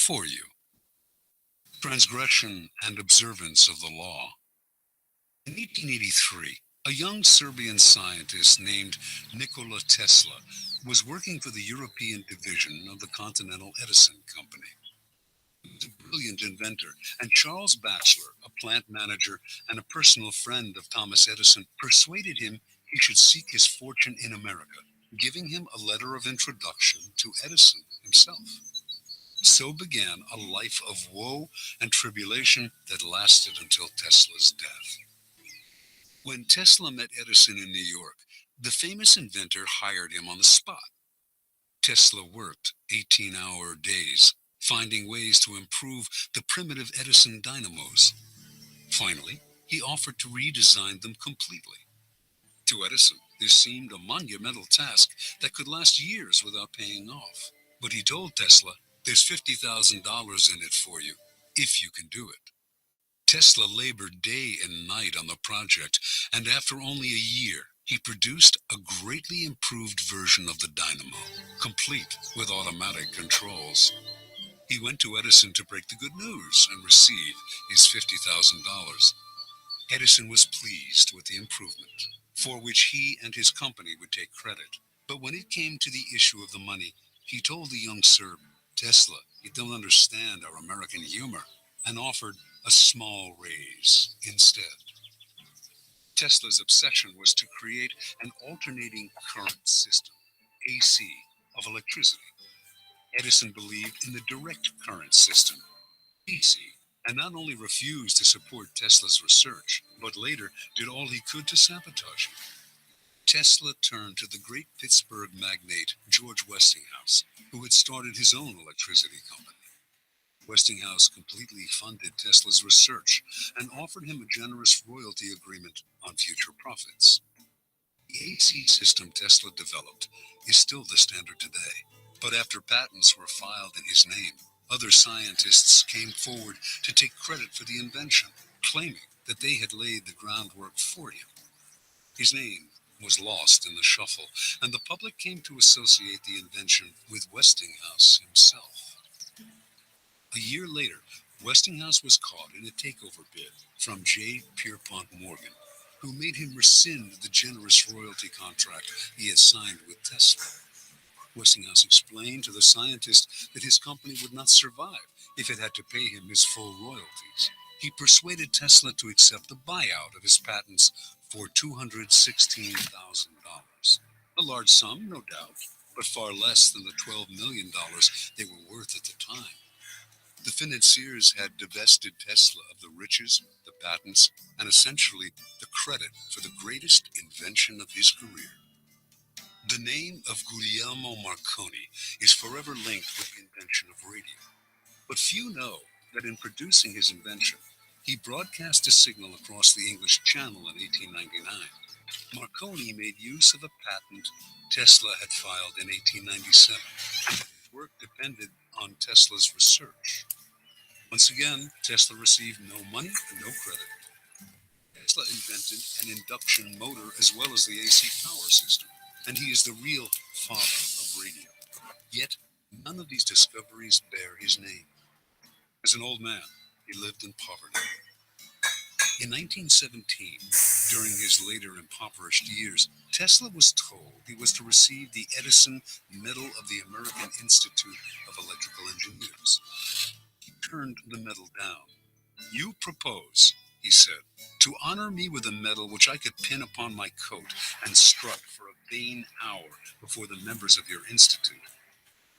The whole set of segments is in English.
for you. Transgression and observance of the law. In 1883, a young Serbian scientist named Nikola Tesla was working for the European division of the Continental Edison Company. He was a brilliant inventor, and Charles Batchelor, a plant manager and a personal friend of Thomas Edison, persuaded him he should seek his fortune in America, giving him a letter of introduction to Edison himself. So began a life of woe and tribulation that lasted until Tesla's death. When Tesla met Edison in New York, the famous inventor hired him on the spot. Tesla worked 18-hour days, finding ways to improve the primitive Edison dynamos. Finally, he offered to redesign them completely. To Edison, this seemed a monumental task that could last years without paying off. But he told Tesla, "There's $50,000 in it for you, if you can do it." Tesla labored day and night on the project, and after only a year, he produced a greatly improved version of the dynamo, complete with automatic controls. He went to Edison to break the good news and receive his $50,000. Edison was pleased with the improvement, for which he and his company would take credit. But when it came to the issue of the money, he told the young Serb, "Tesla, you don't understand our American humor," and offered a small raise instead. Tesla's obsession was to create an alternating current system, AC, of electricity. Edison believed in the direct current system, DC, and not only refused to support Tesla's research, but later did all he could to sabotage it. Tesla turned to the great Pittsburgh magnate George Westinghouse, who had started his own electricity company. Westinghouse completely funded Tesla's research and offered him a generous royalty agreement on future profits. The AC system Tesla developed is still the standard today, but after patents were filed in his name, other scientists came forward to take credit for the invention, claiming that they had laid the groundwork for him. His name was lost in the shuffle, and the public came to associate the invention with Westinghouse himself. A year later, Westinghouse was caught in a takeover bid from J. Pierpont Morgan, who made him rescind the generous royalty contract he had signed with Tesla. Westinghouse explained to the scientist that his company would not survive if it had to pay him his full royalties. He persuaded Tesla to accept the buyout of his patents for $216,000. A large sum, no doubt, but far less than the $12 million they were worth at the time. The financiers had divested Tesla of the riches, the patents, and essentially the credit for the greatest invention of his career. The name of Guglielmo Marconi is forever linked with the invention of radio. But few know that in producing his invention, he broadcast a signal across the English Channel in 1899. Marconi made use of a patent Tesla had filed in 1897, and his work depended on Tesla's research. Once again, Tesla received no money and no credit. Tesla invented an induction motor as well as the AC power system, and he is the real father of radio. Yet, none of these discoveries bear his name. As an old man, he lived in poverty. In 1917, during his later impoverished years, Tesla was told he was to receive the Edison Medal of the American Institute of Electrical Engineers. He turned the medal down. "You propose," he said, "to honor me with a medal which I could pin upon my coat and strut for a vain hour before the members of your institute.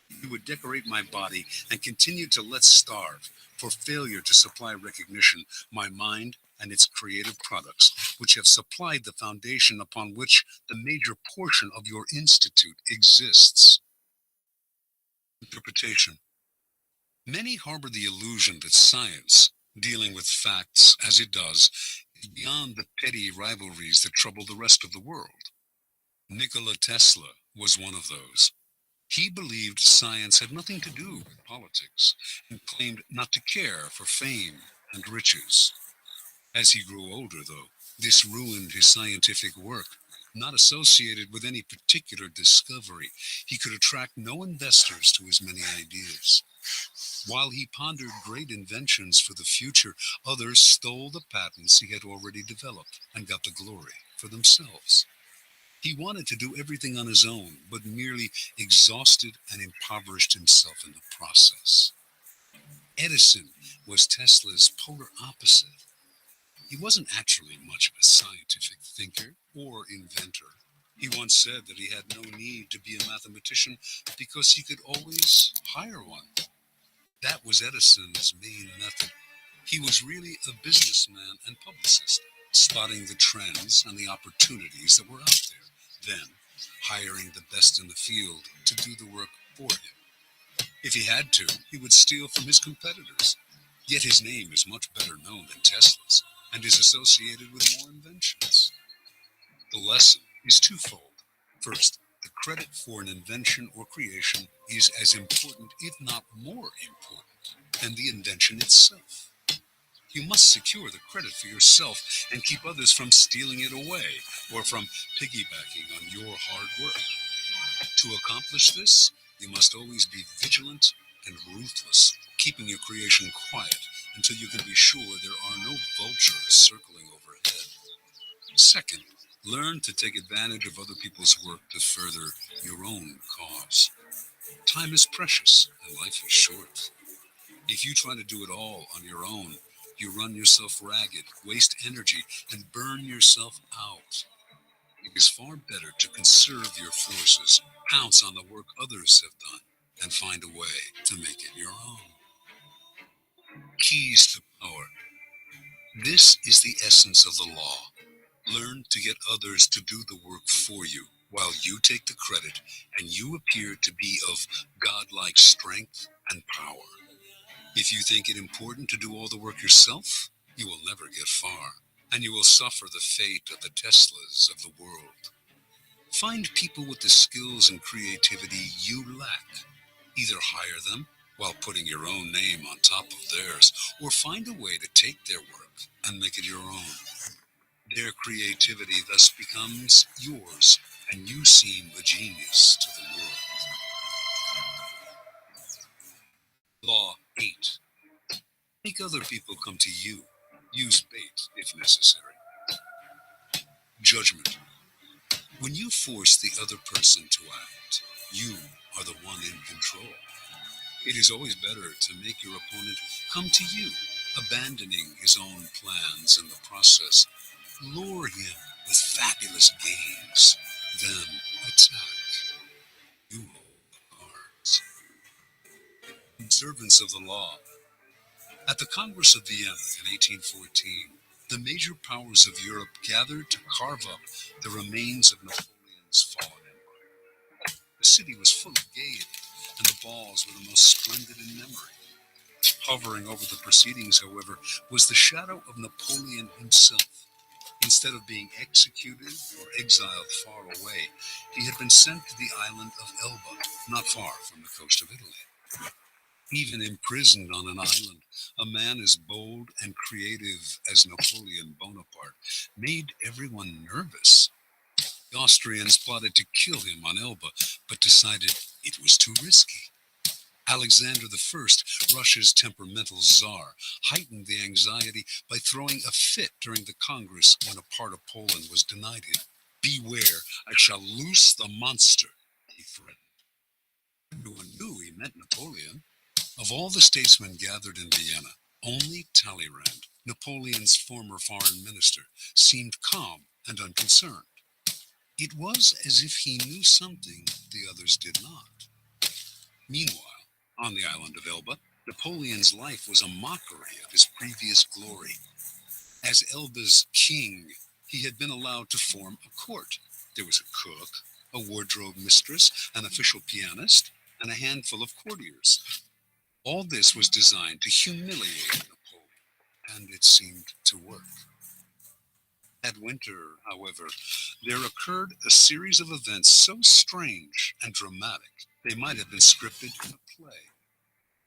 You would decorate my body and continue to let starve for failure to supply recognition my mind and its creative products, which have supplied the foundation upon which the major portion of your institute exists." Interpretation. Many harbor the illusion that science, dealing with facts as it does, is beyond the petty rivalries that trouble the rest of the world. Nikola Tesla was one of those. He believed science had nothing to do with politics and claimed not to care for fame and riches. As he grew older, though, this ruined his scientific work. Not associated with any particular discovery, he could attract no investors to his many ideas. While he pondered great inventions for the future, others stole the patents he had already developed and got the glory for themselves. He wanted to do everything on his own, but merely exhausted and impoverished himself in the process. Edison was Tesla's polar opposite. He wasn't actually much of a scientific thinker or inventor. He once said that he had no need to be a mathematician because he could always hire one. That was Edison's main method. He was really a businessman and publicist, spotting the trends and the opportunities that were out there, then hiring the best in the field to do the work for him. If he had to, he would steal from his competitors. Yet his name is much better known than Tesla's and is associated with more inventions. The lesson is twofold. First, the credit for an invention or creation is as important, if not more important, than the invention itself. You must secure the credit for yourself and keep others from stealing it away or from piggybacking on your hard work. To accomplish this, you must always be vigilant and ruthless, keeping your creation quiet until you can be sure there are no vultures circling overhead. Second, learn to take advantage of other people's work to further your own cause. Time is precious and life is short. If you try to do it all on your own, you run yourself ragged, waste energy, and burn yourself out. It is far better to conserve your forces, pounce on the work others have done, and find a way to make it your own. Keys to power. This is the essence of the law. Learn to get others to do the work for you, while you take the credit and you appear to be of godlike strength and power. If you think it important to do all the work yourself, you will never get far, and you will suffer the fate of the Teslas of the world. Find people with the skills and creativity you lack. Either hire them while putting your own name on top of theirs, or find a way to take their work and make it your own. Their creativity thus becomes yours, and you seem a genius to the world. Law 8. Make other people come to you. Use bait if necessary. Judgment. When you force the other person to act, you are the one in control. It is always better to make your opponent come to you, abandoning his own plans in the process. Lure him with fabulous games, then attack. You hold the cards. Observance of the law. At the Congress of Vienna in 1814, the major powers of Europe gathered to carve up the remains of Napoleon's fallen empire. The city was full of gaiety, and the balls were the most splendid in memory. Hovering over the proceedings, however, was the shadow of Napoleon himself. Instead of being executed or exiled far away, he had been sent to the island of Elba, not far from the coast of Italy. Even imprisoned on an island, a man as bold and creative as Napoleon Bonaparte made everyone nervous. The Austrians plotted to kill him on Elba, but decided it was too risky. Alexander I, Russia's temperamental czar, heightened the anxiety by throwing a fit during the Congress when a part of Poland was denied him. "Beware, I shall loose the monster," he threatened. Everyone knew he meant Napoleon. Of all the statesmen gathered in Vienna, only Talleyrand, Napoleon's former foreign minister, seemed calm and unconcerned. It was as if he knew something the others did not. Meanwhile, on the island of Elba, Napoleon's life was a mockery of his previous glory. As Elba's king, he had been allowed to form a court. There was a cook, a wardrobe mistress, an official pianist, and a handful of courtiers. All this was designed to humiliate Napoleon, and it seemed to work. That winter, however, there occurred a series of events so strange and dramatic they might have been scripted in a play.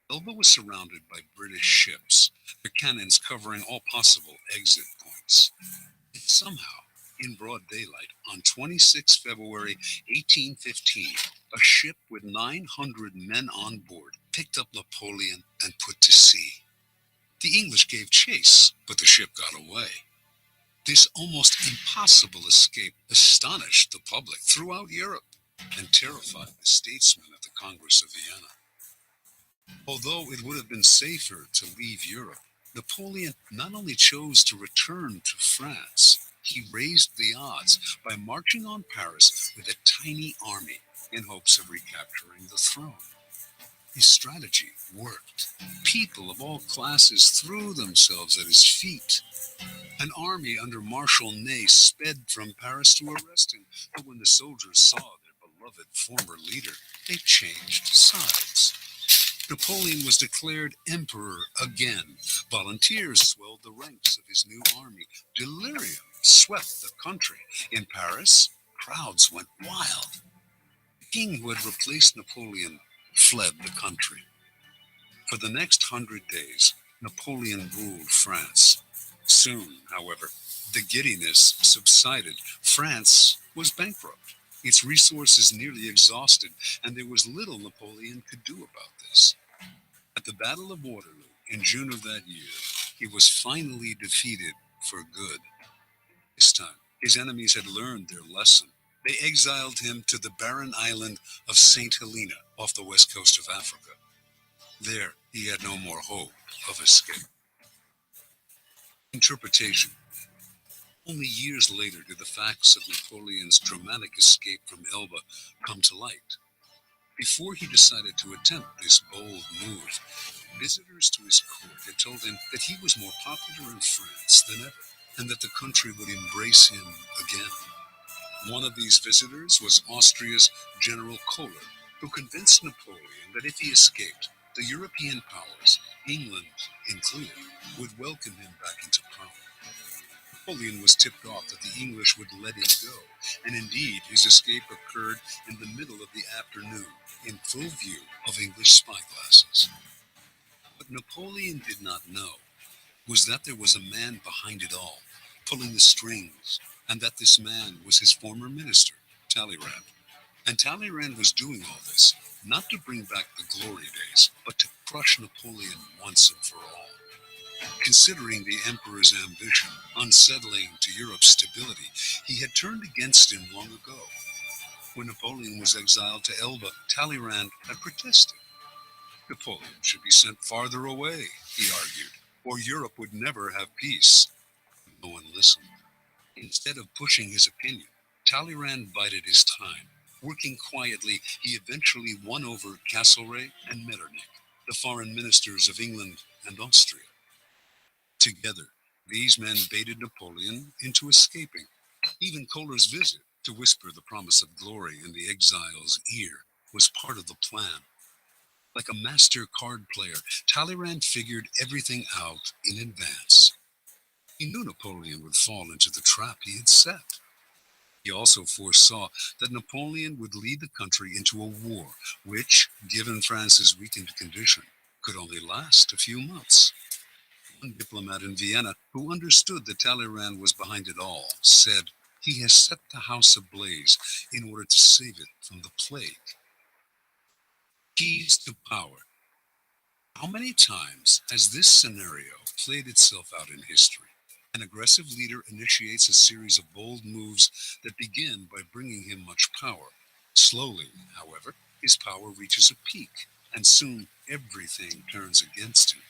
Elba was surrounded by British ships, their cannons covering all possible exit points. And somehow, in broad daylight, on 26 February 1815, a ship with 900 men on board picked up Napoleon and put to sea. The English gave chase, but the ship got away. This almost impossible escape astonished the public throughout Europe and terrified the statesmen at the Congress of Vienna. Although it would have been safer to leave Europe, Napoleon not only chose to return to France, he raised the odds by marching on Paris with a tiny army in hopes of recapturing the throne. His strategy worked. People of all classes threw themselves at his feet. An army under Marshal Ney sped from Paris to arrest him, but when the soldiers saw their beloved former leader, they changed sides. Napoleon was declared emperor again. Volunteers swelled the ranks of his new army. Delirium swept the country. In Paris, crowds went wild. The king who had replaced Napoleon fled the country. For the next 100 days, Napoleon ruled France. Soon, however, the giddiness subsided. France was bankrupt, its resources nearly exhausted, and there was little Napoleon could do about this. At the Battle of Waterloo in June of that year, he was finally defeated for good. This time, his enemies had learned their lesson. They exiled him to the barren island of St. Helena off the west coast of Africa. There, he had no more hope of escape. Interpretation. Only years later did the facts of Napoleon's dramatic escape from Elba come to light. Before he decided to attempt this bold move, visitors to his court had told him that he was more popular in France than ever, and that the country would embrace him again. One of these visitors was Austria's General Kohler, who convinced Napoleon that if he escaped, the European powers, England included, would welcome him back into power. Napoleon was tipped off that the English would let him go, and indeed his escape occurred in the middle of the afternoon, in full view of English spyglasses. What Napoleon did not know was that there was a man behind it all, pulling the strings, and that this man was his former minister, Talleyrand. And Talleyrand was doing all this, not to bring back the glory days, but to crush Napoleon once and for all. Considering the emperor's ambition, unsettling to Europe's stability, he had turned against him long ago. When Napoleon was exiled to Elba, Talleyrand had protested. Napoleon should be sent farther away, he argued, or Europe would never have peace. No one listened. Instead of pushing his opinion, Talleyrand bided his time. Working quietly, he eventually won over Castlereagh and Metternich, the foreign ministers of England and Austria. Together, these men baited Napoleon into escaping. Even Kohler's visit to whisper the promise of glory in the exile's ear was part of the plan. Like a master card player, Talleyrand figured everything out in advance. He knew Napoleon would fall into the trap he had set. He also foresaw that Napoleon would lead the country into a war, which, given France's weakened condition, could only last a few months. One diplomat in Vienna, who understood that Talleyrand was behind it all, said, "He has set the house ablaze in order to save it from the plague." Keys to power. How many times has this scenario played itself out in history? An aggressive leader initiates a series of bold moves that begin by bringing him much power. Slowly, however, his power reaches a peak, and soon everything turns against him.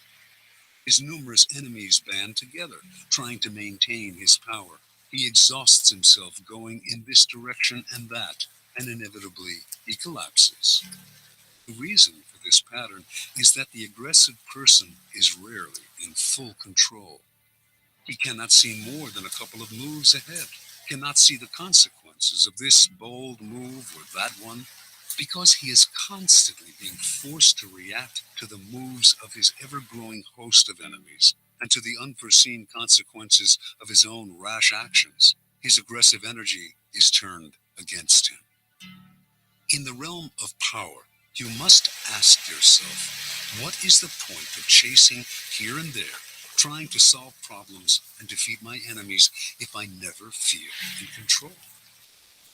His numerous enemies band together, trying to maintain his power. He exhausts himself going in this direction and that, and inevitably he collapses. The reason for this pattern is that the aggressive person is rarely in full control. He cannot see more than a couple of moves ahead, cannot see the consequences of this bold move or that one, because he is constantly being forced to react to the moves of his ever-growing host of enemies and to the unforeseen consequences of his own rash actions. His aggressive energy is turned against him. In the realm of power, you must ask yourself, what is the point of chasing here and there, trying to solve problems and defeat my enemies if I never feel in control?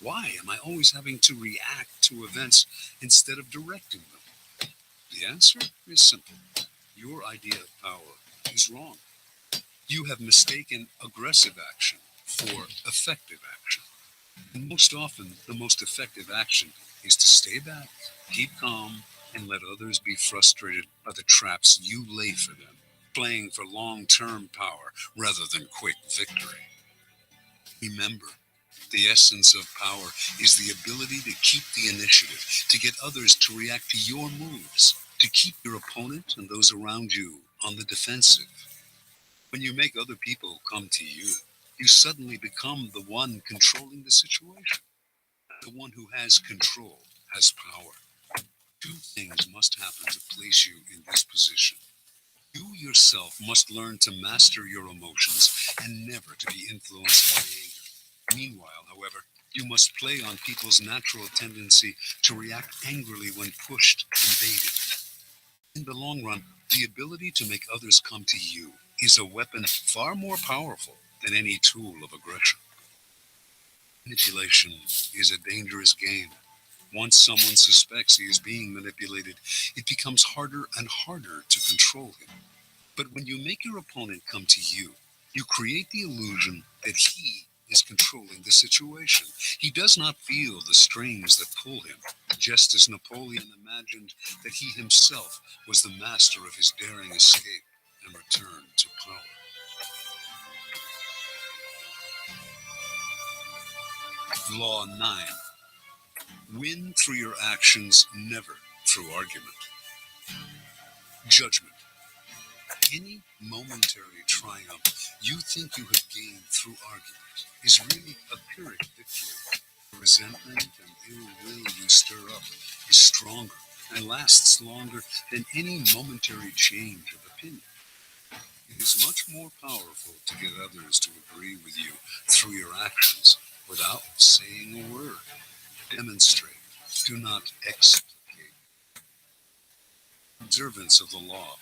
Why am I always having to react to events instead of directing them? The answer is simple. Your idea of power is wrong. You have mistaken aggressive action for effective action. And most often, the most effective action is to stay back, keep calm, and let others be frustrated by the traps you lay for them, playing for long-term power rather than quick victory. Remember, the essence of power is the ability to keep the initiative, to get others to react to your moves, to keep your opponent and those around you on the defensive. When you make other people come to you, you suddenly become the one controlling the situation. The one who has control has power. Two things must happen to place you in this position. You yourself must learn to master your emotions and never to be influenced by anger. Meanwhile, however, you must play on people's natural tendency to react angrily when pushed and baited. In the long run, the ability to make others come to you is a weapon far more powerful than any tool of aggression. Manipulation is a dangerous game. Once someone suspects he is being manipulated, it becomes harder and harder to control him. But when you make your opponent come to you, you create the illusion that he is controlling the situation. He does not feel the strings that pull him, just as Napoleon imagined that he himself was the master of his daring escape and return to power. Law 9. Win through your actions, never through argument. Judgment. Any momentary triumph you think you have gained through argument is really a Pyrrhic victory. The resentment and ill will you stir up is stronger and lasts longer than any momentary change of opinion. It is much more powerful to get others to agree with you through your actions without saying a word. Demonstrate, do not explicate. Observance of the law.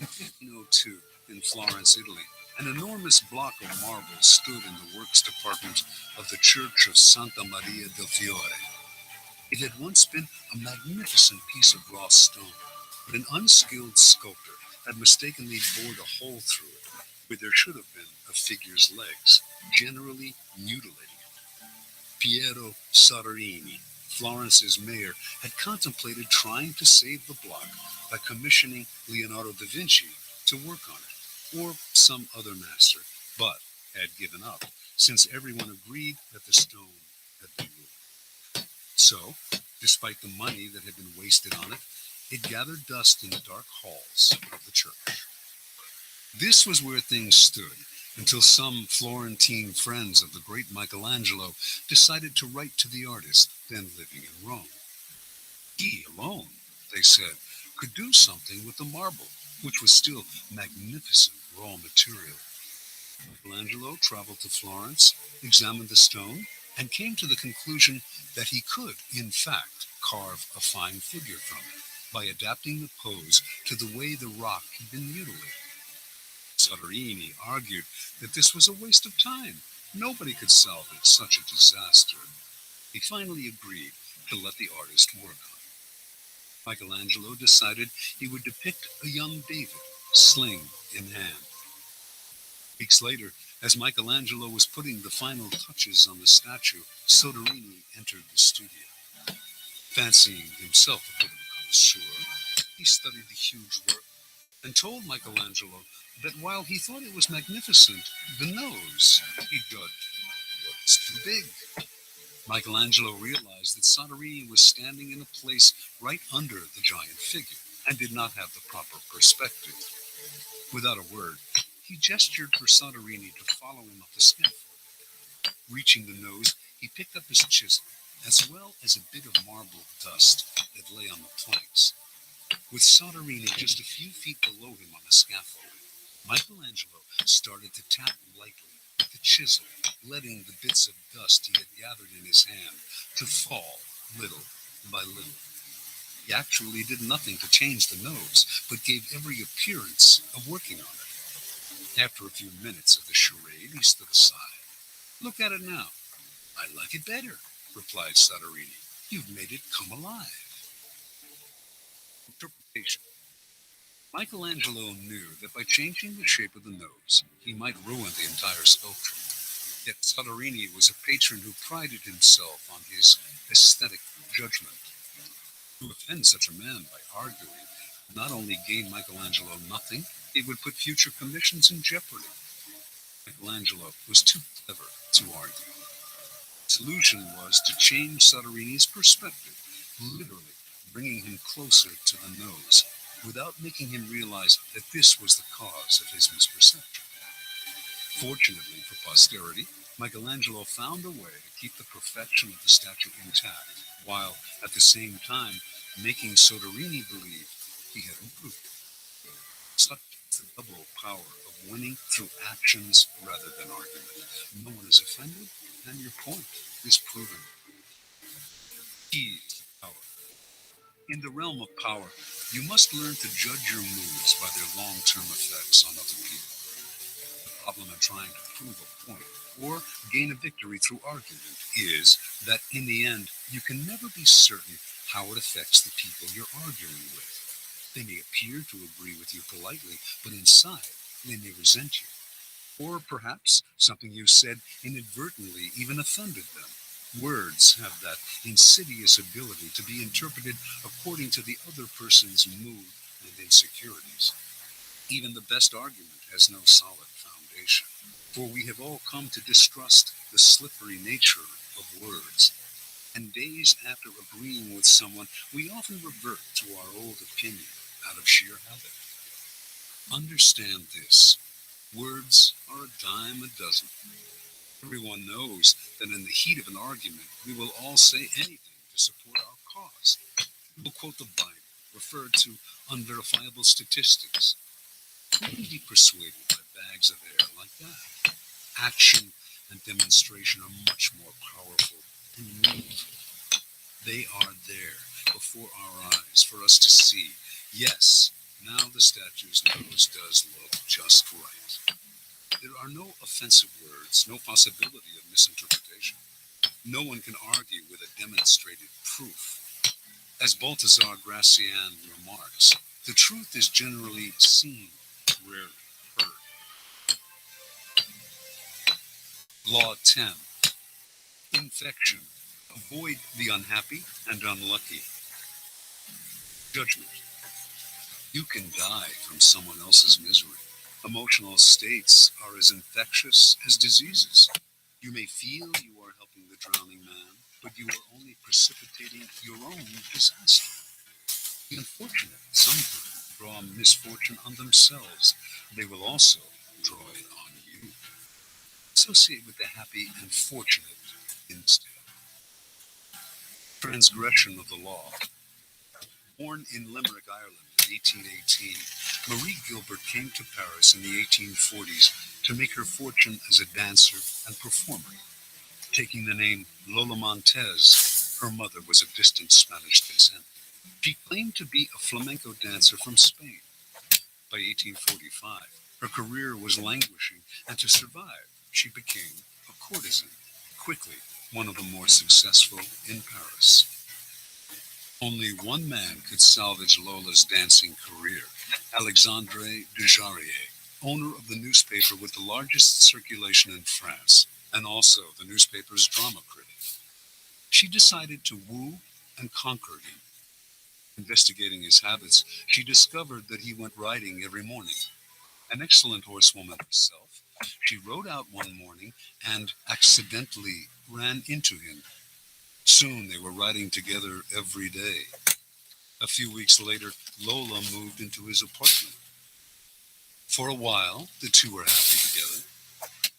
In 1502, in Florence, Italy, an enormous block of marble stood in the works department of the Church of Santa Maria del Fiore. It had once been a magnificent piece of raw stone, but an unskilled sculptor had mistakenly bored a hole through it, where there should have been a figure's legs, generally mutilating it. Piero Soderini, Florence's mayor, had contemplated trying to save the block by commissioning Leonardo da Vinci to work on it, or some other master, but had given up, since everyone agreed that the stone had been ruined. So, despite the money that had been wasted on it, it gathered dust in the dark halls of the church. This was where things stood until some Florentine friends of the great Michelangelo decided to write to the artist then living in Rome. He alone, they said, could do something with the marble, which was still magnificent raw material. Michelangelo traveled to Florence, examined the stone, and came to the conclusion that he could, in fact, carve a fine figure from it by adapting the pose to the way the rock had been mutilated. Soderini argued that this was a waste of time. Nobody could salvage such a disaster. He finally agreed to let the artist work on it. Michelangelo decided he would depict a young David, sling in hand. Weeks later, as Michelangelo was putting the final touches on the statue, Soderini entered the studio. Fancying himself a bit of a connoisseur, he studied the huge work and told Michelangelo that while he thought it was magnificent, the nose, he judged, was too big. Michelangelo realized that Soderini was standing in a place right under the giant figure and did not have the proper perspective. Without a word, he gestured for Soderini to follow him up the scaffold. Reaching the nose, he picked up his chisel, as well as a bit of marble dust that lay on the planks. With Soderini just a few feet below him on the scaffold, Michelangelo started to tap lightly with the chisel, letting the bits of dust he had gathered in his hand to fall little by little. He actually did nothing to change the nose, but gave every appearance of working on it. After a few minutes of the charade, he stood aside. Look at it now. I like it better, replied Soderini. You've made it come alive. Interpretation. Michelangelo knew that by changing the shape of the nose, he might ruin the entire sculpture. Yet Soderini was a patron who prided himself on his aesthetic judgment. To offend such a man by arguing would not only gain Michelangelo nothing, it would put future commissions in jeopardy. Michelangelo was too clever to argue. The solution was to change Soderini's perspective, literally bringing him closer to the nose, without making him realize that this was the cause of his misperception. Fortunately for posterity, Michelangelo found a way to keep the perfection of the statue intact, while at the same time making Soderini believe he had improved it. Such is the double power of winning through actions rather than argument. No one is offended, and your point is proven. Keys to power. In the realm of power, you must learn to judge your moves by their long-term effects on other people. The problem in trying to prove a point or gain a victory through argument is that in the end, you can never be certain how it affects the people you're arguing with. They may appear to agree with you politely, but inside, they may resent you. Or perhaps something you said inadvertently even offended them. Words have that insidious ability to be interpreted according to the other person's mood and insecurities. Even the best argument has no solid foundation, for we have all come to distrust the slippery nature of words. And days after agreeing with someone, we often revert to our old opinion out of sheer habit. Understand this. Words are a dime a dozen. Everyone knows that in the heat of an argument, we will all say anything to support our cause. We will quote the Bible, refer to unverifiable statistics. Who can be persuaded by bags of air like that? Action and demonstration are much more powerful than move. They are there before our eyes for us to see. Yes, now the statue's nose does look just right. There are no offensive words, no possibility of misinterpretation. No one can argue with a demonstrated proof. As Balthazar Gracian remarks, the truth is generally seen, rarely heard. Law 10. Infection. Avoid the unhappy and unlucky. Judgment. You can die from someone else's misery. Emotional states are as infectious as diseases. You may feel you are helping the drowning man, but you are only precipitating your own disaster. The unfortunate sometimes draw misfortune on themselves. They will also draw it on you. Associate with the happy and fortunate instead. Transgression of the law. Born in Limerick, Ireland in 1818, Marie Gilbert came to Paris in the 1840s to make her fortune as a dancer and performer. Taking the name Lola Montez, her mother was of distant Spanish descent. She claimed to be a flamenco dancer from Spain. By 1845, her career was languishing, and to survive, she became a courtesan, quickly one of the more successful in Paris. Only one man could salvage Lola's dancing career, Alexandre Dujarier, owner of the newspaper with the largest circulation in France, and also the newspaper's drama critic. She decided to woo and conquer him. Investigating his habits, she discovered that he went riding every morning. An excellent horsewoman herself, she rode out one morning and accidentally ran into him. Soon they were riding together every day. A few weeks later, Lola moved into his apartment. For a while, the two were happy together.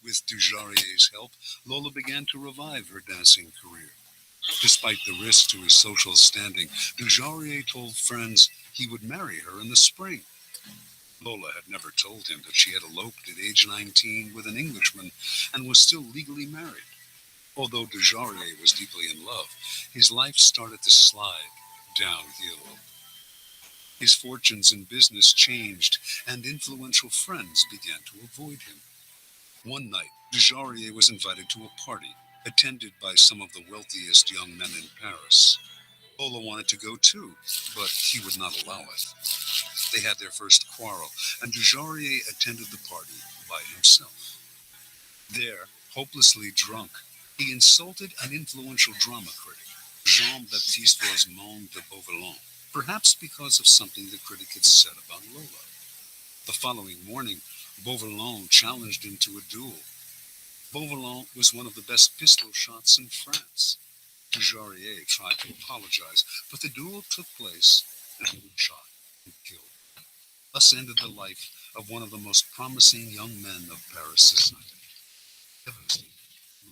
With Dujarrier's help, Lola began to revive her dancing career. Despite the risk to his social standing, Dujarrier told friends he would marry her in the spring. Lola had never told him that she had eloped at age 19 with an Englishman and was still legally married. Although Dujarrier was deeply in love, his life started to slide downhill. His fortunes in business changed, and influential friends began to avoid him. One night, Dujarrier was invited to a party. attended by some of the wealthiest young men in Paris. Lola wanted to go too, but he would not allow it. They had their first quarrel, and Dujarier attended the party by himself. There, hopelessly drunk, he insulted an influential drama critic, Jean-Baptiste Rosemont de Beauvalon, perhaps because of something the critic had said about Lola. The following morning, Beauvalon challenged him to a duel. Beauvalon was one of the best pistol shots in France. Dujarier tried to apologize, but the duel took place and he was shot and killed. Thus ended the life of one of the most promising young men of Paris society. Devastated,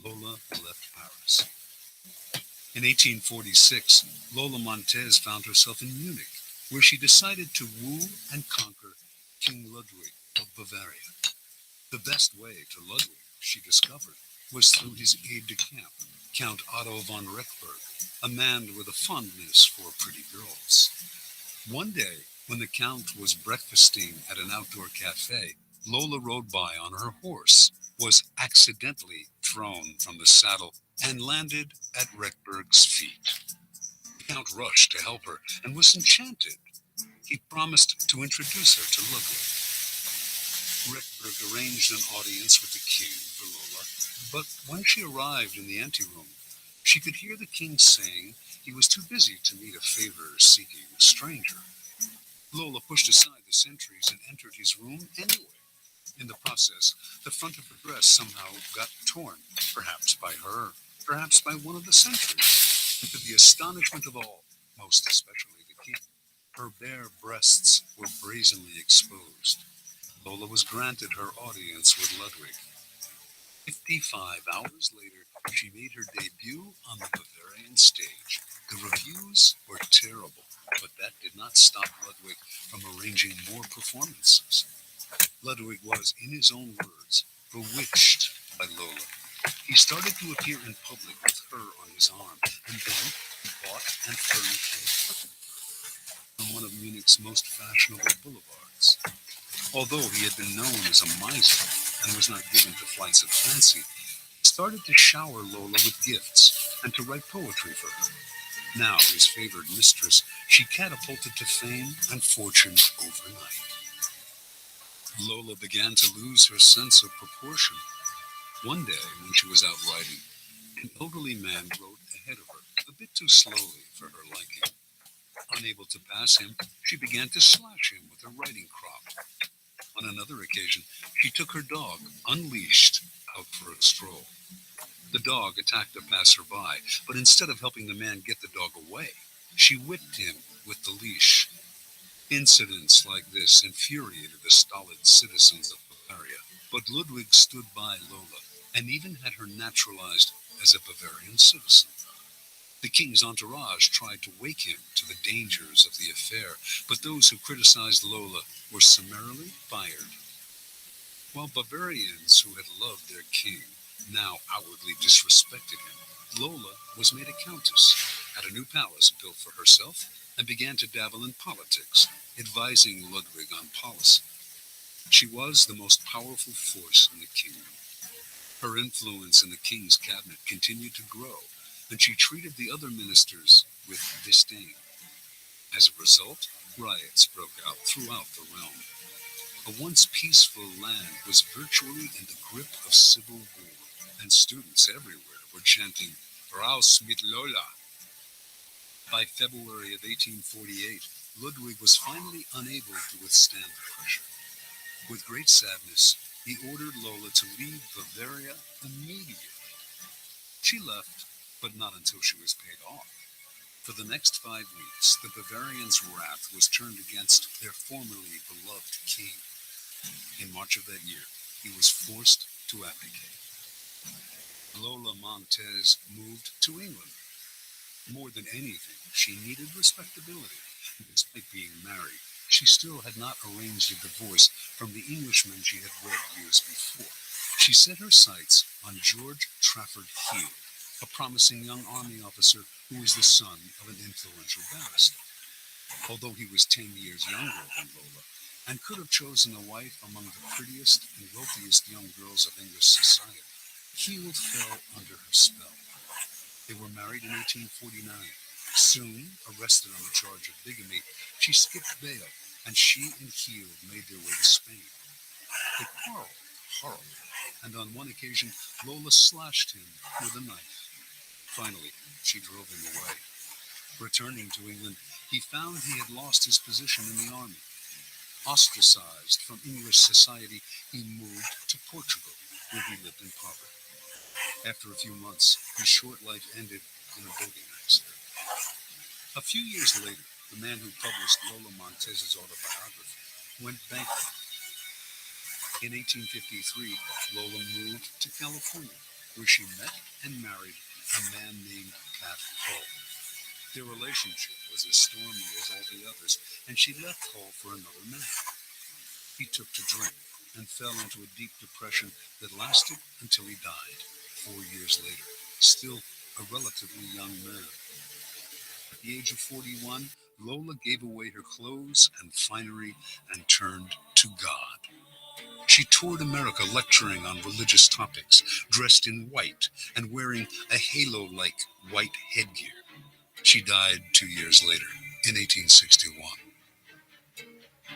Lola left Paris. In 1846, Lola Montez found herself in Munich, where she decided to woo and conquer King Ludwig of Bavaria. The best way to Ludwig, she discovered, was through his aide-de-camp, Count Otto von Rechberg, a man with a fondness for pretty girls. One day, when the Count was breakfasting at an outdoor cafe, Lola rode by on her horse, was accidentally thrown from the saddle, and landed at Rechberg's feet. The Count rushed to help her and was enchanted. He promised to introduce her to Ludwig. Rechberg arranged an audience with the king for Lola, but when she arrived in the anteroom, she could hear the king saying he was too busy to meet a favor-seeking stranger. Lola pushed aside the sentries and entered his room anyway. In the process, the front of her dress somehow got torn, perhaps by her, perhaps by one of the sentries. And to the astonishment of all, most especially the king, her bare breasts were brazenly exposed. Lola was granted her audience with Ludwig. 55 hours later, she made her debut on the Bavarian stage. The reviews were terrible, but that did not stop Ludwig from arranging more performances. Ludwig was, in his own words, bewitched by Lola. He started to appear in public with her on his arm, and then he bought and furnished a apartment on one of Munich's most fashionable boulevards. Although he had been known as a miser and was not given to flights of fancy, he started to shower Lola with gifts and to write poetry for her. Now his favored mistress, she catapulted to fame and fortune overnight. Lola began to lose her sense of proportion. One day, when she was out riding, an elderly man rode ahead of her, a bit too slowly for her liking. Unable to pass him, she began to slash him with her riding crop. On another occasion, she took her dog, unleashed, out for a stroll. The dog attacked a passerby, but instead of helping the man get the dog away, she whipped him with the leash. Incidents like this infuriated the stolid citizens of Bavaria, but Ludwig stood by Lola and even had her naturalized as a Bavarian citizen. The king's entourage tried to wake him to the dangers of the affair, but those who criticized Lola were summarily fired. While Bavarians who had loved their king now outwardly disrespected him, Lola was made a countess, had a new palace built for herself, and began to dabble in politics, advising Ludwig on policy. She was the most powerful force in the kingdom. Her influence in the king's cabinet continued to grow, and she treated the other ministers with disdain. As a result, riots broke out throughout the realm. A once peaceful land was virtually in the grip of civil war, and students everywhere were chanting, "Raus mit Lola." By February of 1848, Ludwig was finally unable to withstand the pressure. With great sadness, he ordered Lola to leave Bavaria immediately. She left, but not until she was paid off. For the next 5 weeks, the Bavarians' wrath was turned against their formerly beloved king. In March of that year, he was forced to abdicate. Lola Montez moved to England. More than anything, she needed respectability. Despite being married, she still had not arranged a divorce from the Englishman she had wed years before. She set her sights on George Trafford Hugh, a promising young army officer who was the son of an influential barrister. Although he was 10 years younger than Lola, and could have chosen a wife among the prettiest and wealthiest young girls of English society, Heald fell under her spell. They were married in 1849. Soon, arrested on the charge of bigamy, she skipped bail, and she and Heald made their way to Spain. They quarreled horribly, and on one occasion, Lola slashed him with a knife. Finally, she drove him away. Returning to England, he found he had lost his position in the army. Ostracized from English society, he moved to Portugal, where he lived in poverty. After a few months, his short life ended in a boating accident. A few years later, the man who published Lola Montez's autobiography went bankrupt. In 1853, Lola moved to California, where she met and married a man named Pat Hull. Their relationship was as stormy as all the others, and she left Hull for another man. He took to drink and fell into a deep depression that lasted until he died 4 years later, still a relatively young man. At the age of 41, Lola gave away her clothes and finery and turned to God. She toured America lecturing on religious topics, dressed in white and wearing a halo-like white headgear. She died 2 years later, in 1861.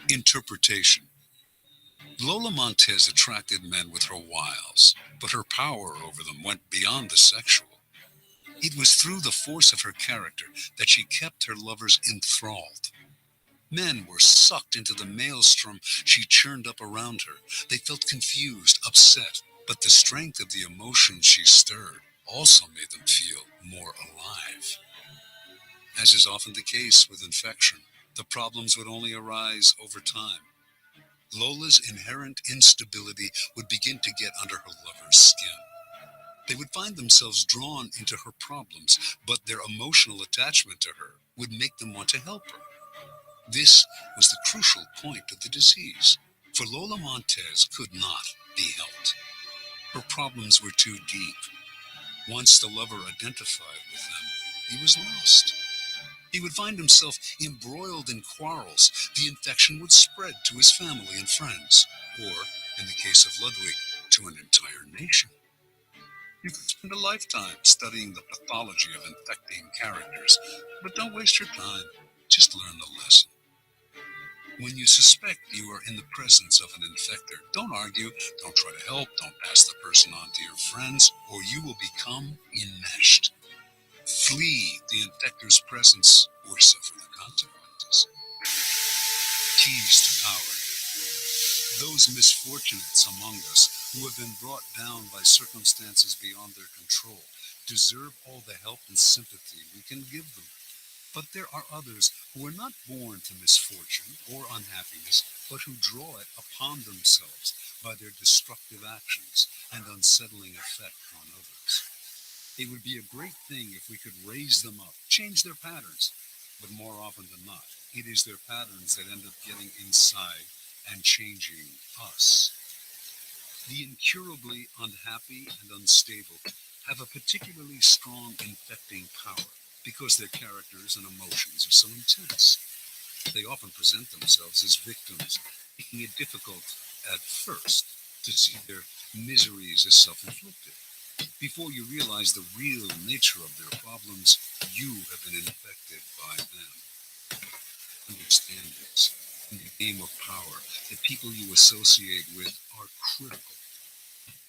Interpretation. Lola Montez attracted men with her wiles, but her power over them went beyond the sexual. It was through the force of her character that she kept her lovers enthralled. Men were sucked into the maelstrom she churned up around her. They felt confused, upset, but the strength of the emotions she stirred also made them feel more alive. As is often the case with infection, the problems would only arise over time. Lola's inherent instability would begin to get under her lover's skin. They would find themselves drawn into her problems, but their emotional attachment to her would make them want to help her. This was the crucial point of the disease, for Lola Montez could not be helped. Her problems were too deep. Once the lover identified with them, he was lost. He would find himself embroiled in quarrels. The infection would spread to his family and friends, or, in the case of Ludwig, to an entire nation. You could spend a lifetime studying the pathology of infecting characters, but don't waste your time. Just learn the lesson. When you suspect you are in the presence of an infector, don't argue, don't try to help, don't pass the person on to your friends, or you will become enmeshed. Flee the infector's presence or suffer the consequences. Keys to power. Those misfortunates among us who have been brought down by circumstances beyond their control deserve all the help and sympathy we can give them. But there are others who are not born to misfortune or unhappiness, but who draw it upon themselves by their destructive actions and unsettling effect on others. It would be a great thing if we could raise them up, change their patterns, but more often than not, it is their patterns that end up getting inside and changing us. The incurably unhappy and unstable have a particularly strong infecting power because their characters and emotions are so intense. They often present themselves as victims, making it difficult at first to see their miseries as self-inflicted. Before you realize the real nature of their problems, you have been infected by them. Understand this. In the game of power, the people you associate with are critical.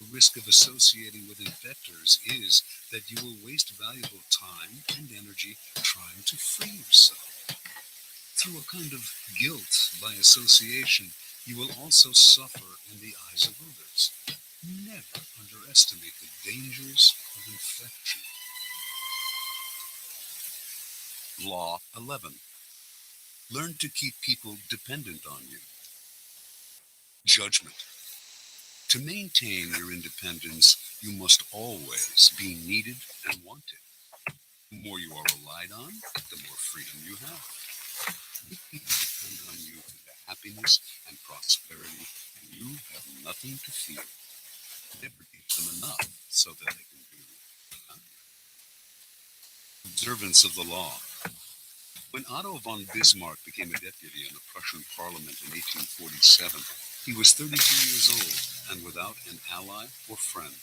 The risk of associating with infectors is that you will waste valuable time and energy trying to free yourself. Through a kind of guilt by association, you will also suffer in the eyes of others. Never underestimate the dangers of infection. Law 11. Learn to keep people dependent on you. Judgment. To maintain your independence, you must always be needed and wanted. The more you are relied on, the more freedom you have. Make people depend on you for their happiness and prosperity, and you have nothing to fear. Never teach them enough so that they can do without you. Observance of the law. When Otto von Bismarck became a deputy in the Prussian parliament in 1847, he was 32 years old and without an ally or friend.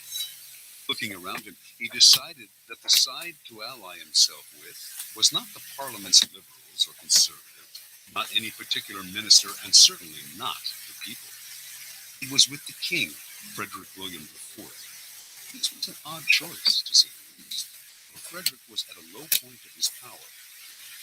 Looking around him, he decided that the side to ally himself with was not the Parliament's liberals or conservative, not any particular minister, and certainly not the people. He was with the king, Frederick William IV. This was an odd choice, to say the least, for Frederick was at a low point of his power.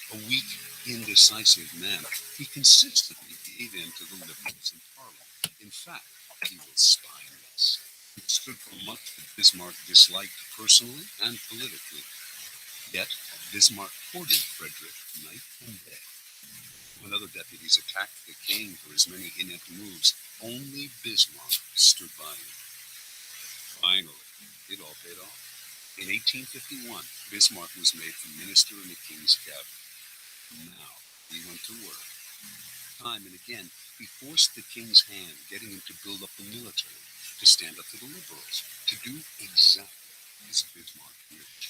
A weak, indecisive man, he consistently gave in to the liberals in Parliament. In fact, he was spineless. He stood for much that Bismarck disliked personally and politically. Yet, Bismarck courted Frederick night and day. When other deputies attacked the king for his many inept moves, only Bismarck stood by him. Finally, it all paid off. In 1851, Bismarck was made a minister in the king's cabinet. Now, he went to work. Time and again, he forced the king's hand, getting him to build up the military, to stand up to the liberals, to do exactly as Bismarck wished.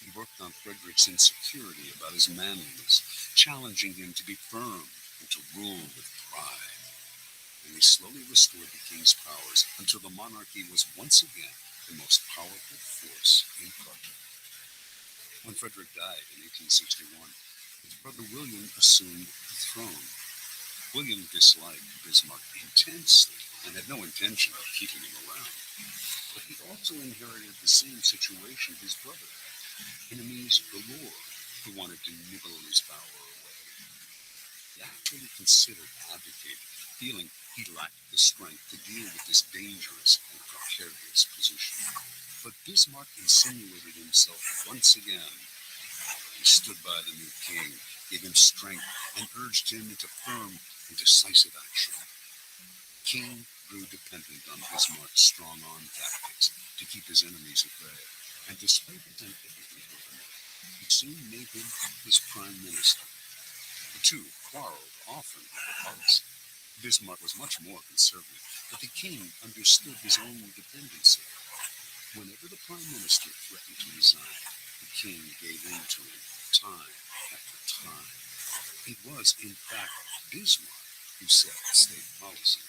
He worked on Frederick's insecurity about his manliness, challenging him to be firm and to rule with pride. And he slowly restored the king's powers until the monarchy was once again the most powerful force in Prussia. When Frederick died in 1861, his brother William assumed the throne. William disliked Bismarck intensely and had no intention of keeping him around. But he also inherited the same situation his brother had: enemies galore who wanted to nibble his power away. He actually considered abdicating, feeling he lacked the strength to deal with this dangerous and precarious position. But Bismarck insinuated himself once again. He stood by the new king, gave him strength, and urged him into firm and decisive action. The king grew dependent on Bismarck's strong-arm tactics to keep his enemies at bay, and despite his antipathy for him, he soon made him his prime minister. The two quarreled often over policy. Bismarck was much more conservative, but the king understood his own dependency. Whenever the prime minister threatened to resign, the king gave in to him time after time. It was, in fact, Bismarck who set the state policy.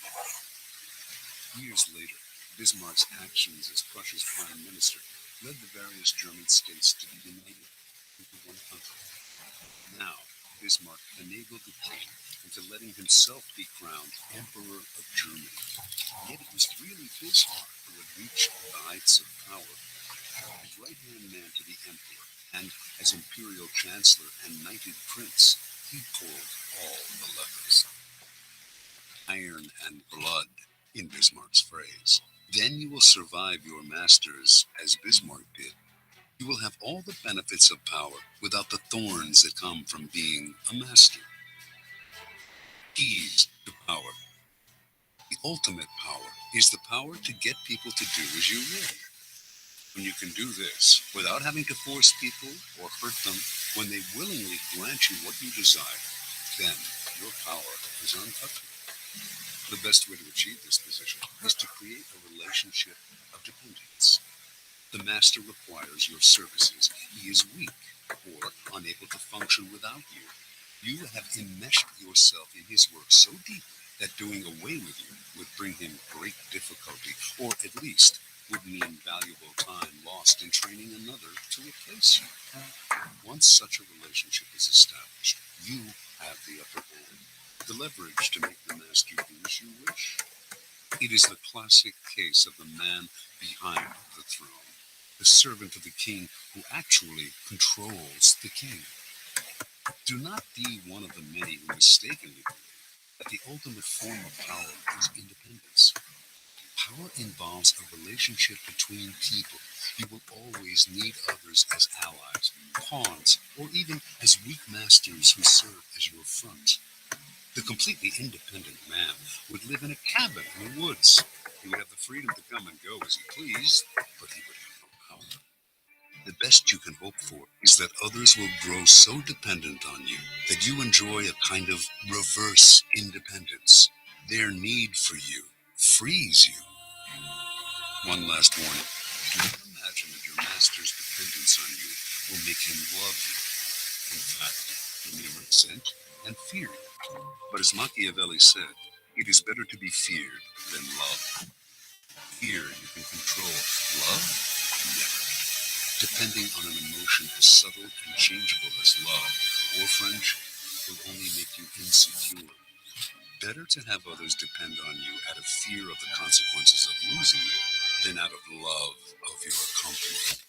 Years later, Bismarck's actions as Prussia's prime minister led the various German states to be united into one country. Now, Bismarck enabled the king into letting himself be crowned Emperor of Germany. Yet it was really Bismarck who had reached the heights of power. As right-hand man to the emperor, and as imperial chancellor and knighted prince, he pulled all the levers. Iron and blood, in Bismarck's phrase. Then you will survive your masters, as Bismarck did. You will have all the benefits of power without the thorns that come from being a master. Keys to power. The ultimate power is the power to get people to do as you will. When you can do this without having to force people or hurt them, when they willingly grant you what you desire, then your power is untouchable. The best way to achieve this position is to create a relationship of dependence. The master requires your services. He is weak or unable to function without you. You have enmeshed yourself in his work so deeply that doing away with you would bring him great difficulty, or at least would mean valuable time lost in training another to replace you. Once such a relationship is established, you have the upper hand, the leverage to make the master do as you wish. It is the classic case of the man behind the throne, the servant of the king who actually controls the king. Do not be one of the many who mistakenly believe that the ultimate form of power is independence. Power involves a relationship between people. You will always need others as allies, pawns, or even as weak masters who serve as your front. The completely independent man would live in a cabin in the woods. He would have the freedom to come and go as he pleased, but he would have no power. The best you can hope for is that others will grow so dependent on you that you enjoy a kind of reverse independence. Their need for you frees you. One last warning. Do not imagine that your master's dependence on you will make him love you. In fact, he may resent and fear you. But as Machiavelli said, it is better to be feared than loved. Fear you can control. Love? Never. Depending on an emotion as subtle and changeable as love or friendship will only make you insecure. Better to have others depend on you out of fear of the consequences of losing you than out of love of your company.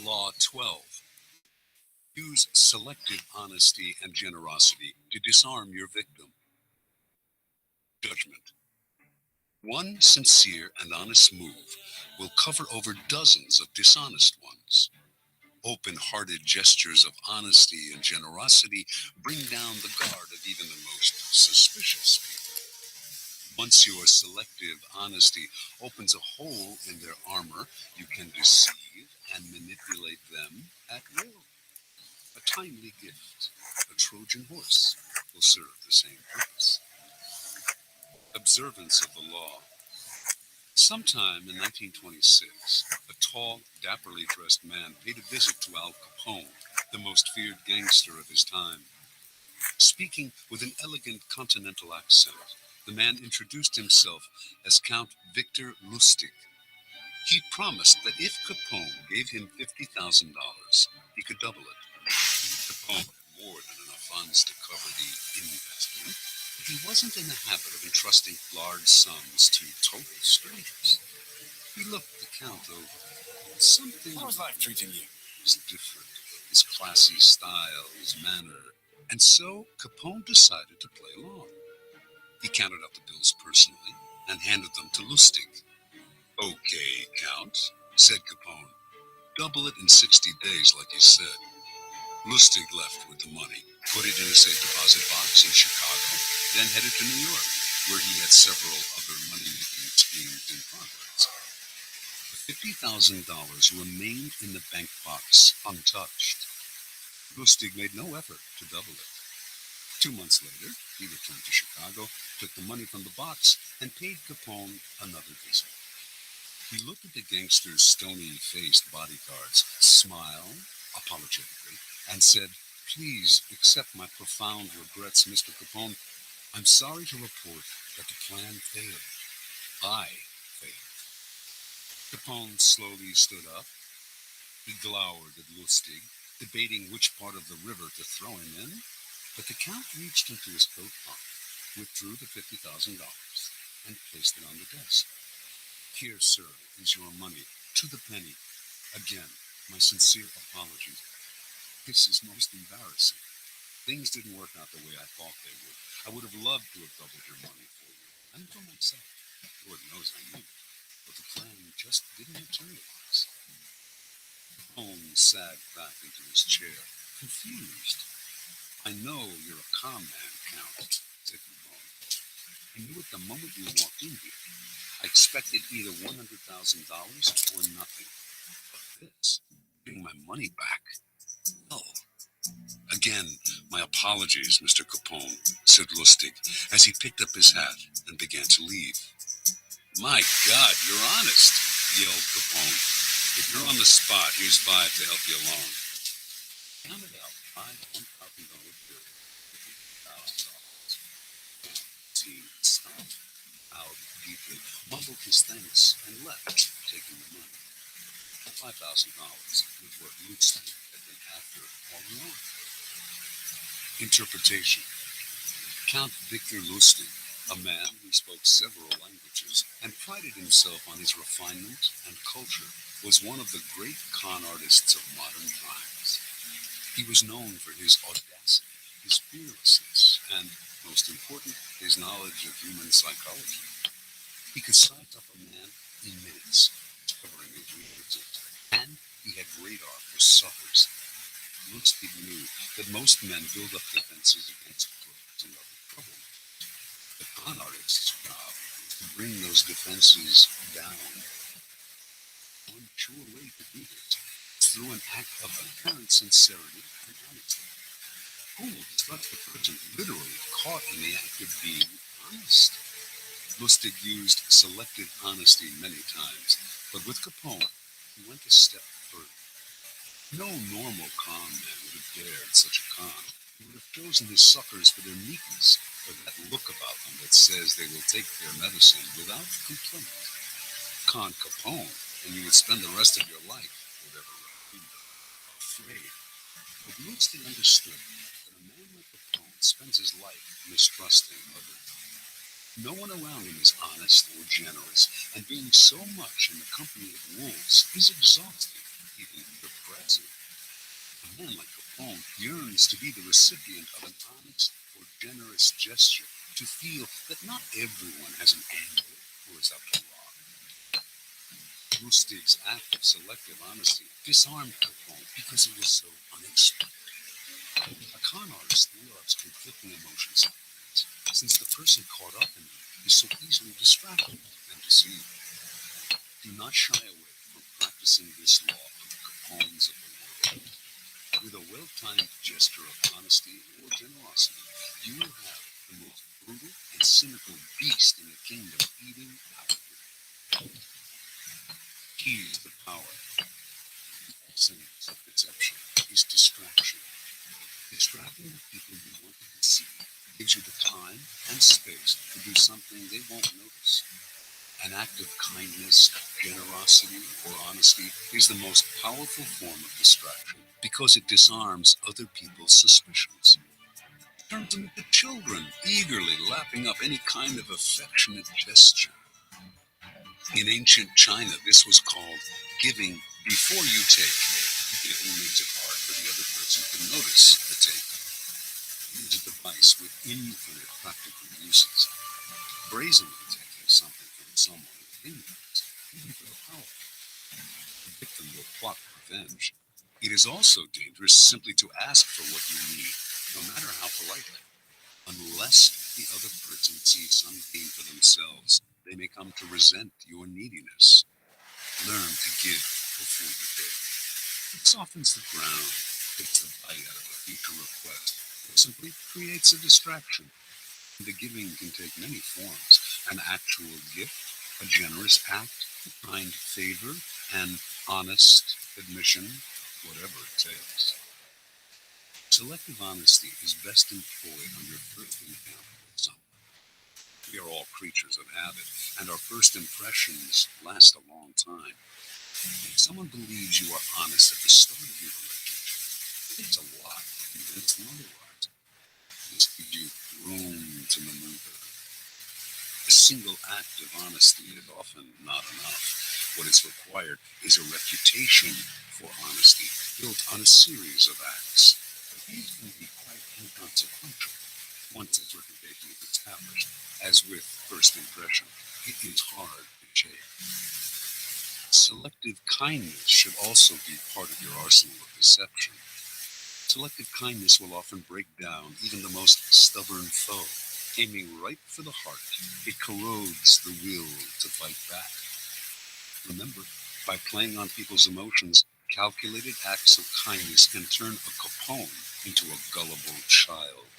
Law 12. Use selective honesty and generosity to disarm your victim. Judgment. One sincere and honest move will cover over dozens of dishonest ones. Open-hearted gestures of honesty and generosity bring down the guard of even the most suspicious people. Once your selective honesty opens a hole in their armor, you can deceive and manipulate them at will. A timely gift, a Trojan horse, will serve the same purpose. Observance of the law. Sometime in 1926, a tall, dapperly dressed man paid a visit to Al Capone, the most feared gangster of his time. Speaking with an elegant continental accent, the man introduced himself as Count Victor Lustig. He promised that if Capone gave him $50,000, he could double it. Capone had more than enough funds to cover the investment, but he wasn't in the habit of entrusting large sums to total strangers. He looked the Count over. Something How was life treating you? was different. His classy style, his manner. And so Capone decided to play along. He counted up the bills personally and handed them to Lustig. Okay, Count, said Capone. Double it in 60 days, like you said. Lustig left with the money, put it in a safe deposit box in Chicago, then headed to New York, where he had several other money-making schemes in progress. The $50,000 remained in the bank box untouched. Lustig made no effort to double it. 2 months later, he returned to Chicago, took the money from the box, and paid Capone another visit. He looked at the gangster's stony-faced bodyguards, smiled apologetically, and said, "Please accept my profound regrets, Mr. Capone. I'm sorry to report that the plan failed. I failed." Capone slowly stood up. He glowered at Lustig, debating which part of the river to throw him in, but the Count reached into his coat pocket, withdrew the $50,000, and placed it on the desk. "Here, sir, is your money, to the penny. Again, my sincere apologies. This is most embarrassing. Things didn't work out the way I thought they would. I would have loved to have doubled your money for you, and for myself. Lord knows I knew it, but the plan just didn't materialize." Holmes sagged back into his chair, confused. "I know you're a calm man, Count," said Capone. "I knew it the moment you walked in here. I expected either $100,000 or nothing. But this, getting my money back, no." "Again, my apologies, Mr. Capone," said Lustig, as he picked up his hat and began to leave. "My God, you're honest," yelled Capone. "If you're on the spot, here's $5 to help you along." Counted out 5 $1,000 bills, $50,000. He stopped, bowed deeply, mumbled his thanks, and left, taking the money. $5,000 was what Lustig had been after all along. Interpretation. Count Victor Lustig, a man who spoke several languages and prided himself on his refinement and culture, was one of the great con artists of modern times. He was known for his audacity, his fearlessness, and, most important, his knowledge of human psychology. He could size up a man in minutes, discovering his weaknesses, and he had radar for suckers. Lustig knew that most men build up defenses against crooks and other trouble. The con artist's job is to bring those defenses down. One sure way to do this is to through an act of apparent sincerity and honesty. Who is not the person literally caught in the act of being honest? Lustig used selective honesty many times, but with Capone, he went a step further. No normal con man would have dared such a con. He would have chosen his suckers for their meekness, for that look about them that says they will take their medicine without complaint. Con Capone, and you would spend the rest of your life, whatever afraid. But Lustig understood that a man like Capone spends his life mistrusting others. No one around him is honest or generous, and being so much in the company of wolves is exhausting, even depressing. A man like Capone yearns to be the recipient of an honest or generous gesture, to feel that not everyone has an angle or is up to rock. Lustig's act of selective honesty disarmed Capone because it was so unexpected. A con artist loves conflicting emotions, since the person caught up in them is so easily distracted and deceived. Do not shy away from practicing this law on the Capones of the world. With a well-timed gesture of honesty or generosity, you will have the most brutal and cynical beast in the kingdom eating out of you. Here's the power. The essence of deception is distraction. Distracting the people you want to deceive gives you the time and space to do something they won't notice. An act of kindness, generosity, or honesty is the most powerful form of distraction because it disarms other people's suspicions. Turns them into children, eagerly lapping up any kind of affectionate gesture. In ancient China, this was called giving before you take. Giving makes it hard for the other person to notice the take. It is a device with infinite practical uses. Brazenly taking something from someone is dangerous, even for the powerful. The victim will plot revenge. It is also dangerous simply to ask for what you need, no matter how politely. Unless the other person sees some gain for themselves, they may come to resent your neediness. Learn to give before you take. It softens the ground, takes the bite out of a future request, or simply creates a distraction. The giving can take many forms: an actual gift, a generous act, a kind favor, an honest admission, whatever it takes. Selective honesty is best employed on your first encounter with someone. We are all creatures of habit, and our first impressions last a long time. If someone believes you are honest at the start of your relationship, it takes a lot to convince them otherwise. This gives you room to maneuver. A single act of honesty is often not enough. What is required is a reputation for honesty built on a series of acts. These can be quite inconsequential once its reputation is established. As with first impression, it is hard to shake. Selective kindness should also be part of your arsenal of deception. Selective kindness will often break down even the most stubborn foe. Aiming right for the heart, it corrodes the will to fight back. Remember, by playing on people's emotions, calculated acts of kindness can turn a Capone into a gullible child.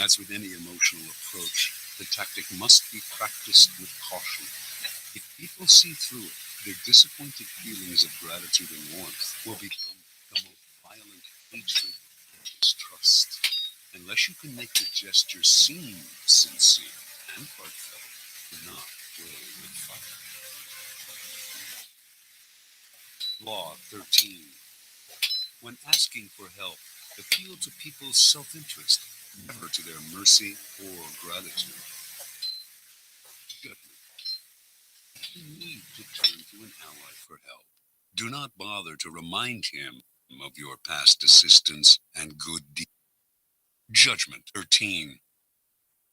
As with any emotional approach, the tactic must be practiced with caution. If people see through it, their disappointed feelings of gratitude and warmth will become the most violent hatred and distrust. Unless you can make the gesture seem sincere and heartfelt, do not play with fire. Law 13. When asking for help, appeal to people's self-interest, never to their mercy or gratitude. Judgment. If you need to turn to an ally for help, do not bother to remind him of your past assistance and good deeds. Judgment 13.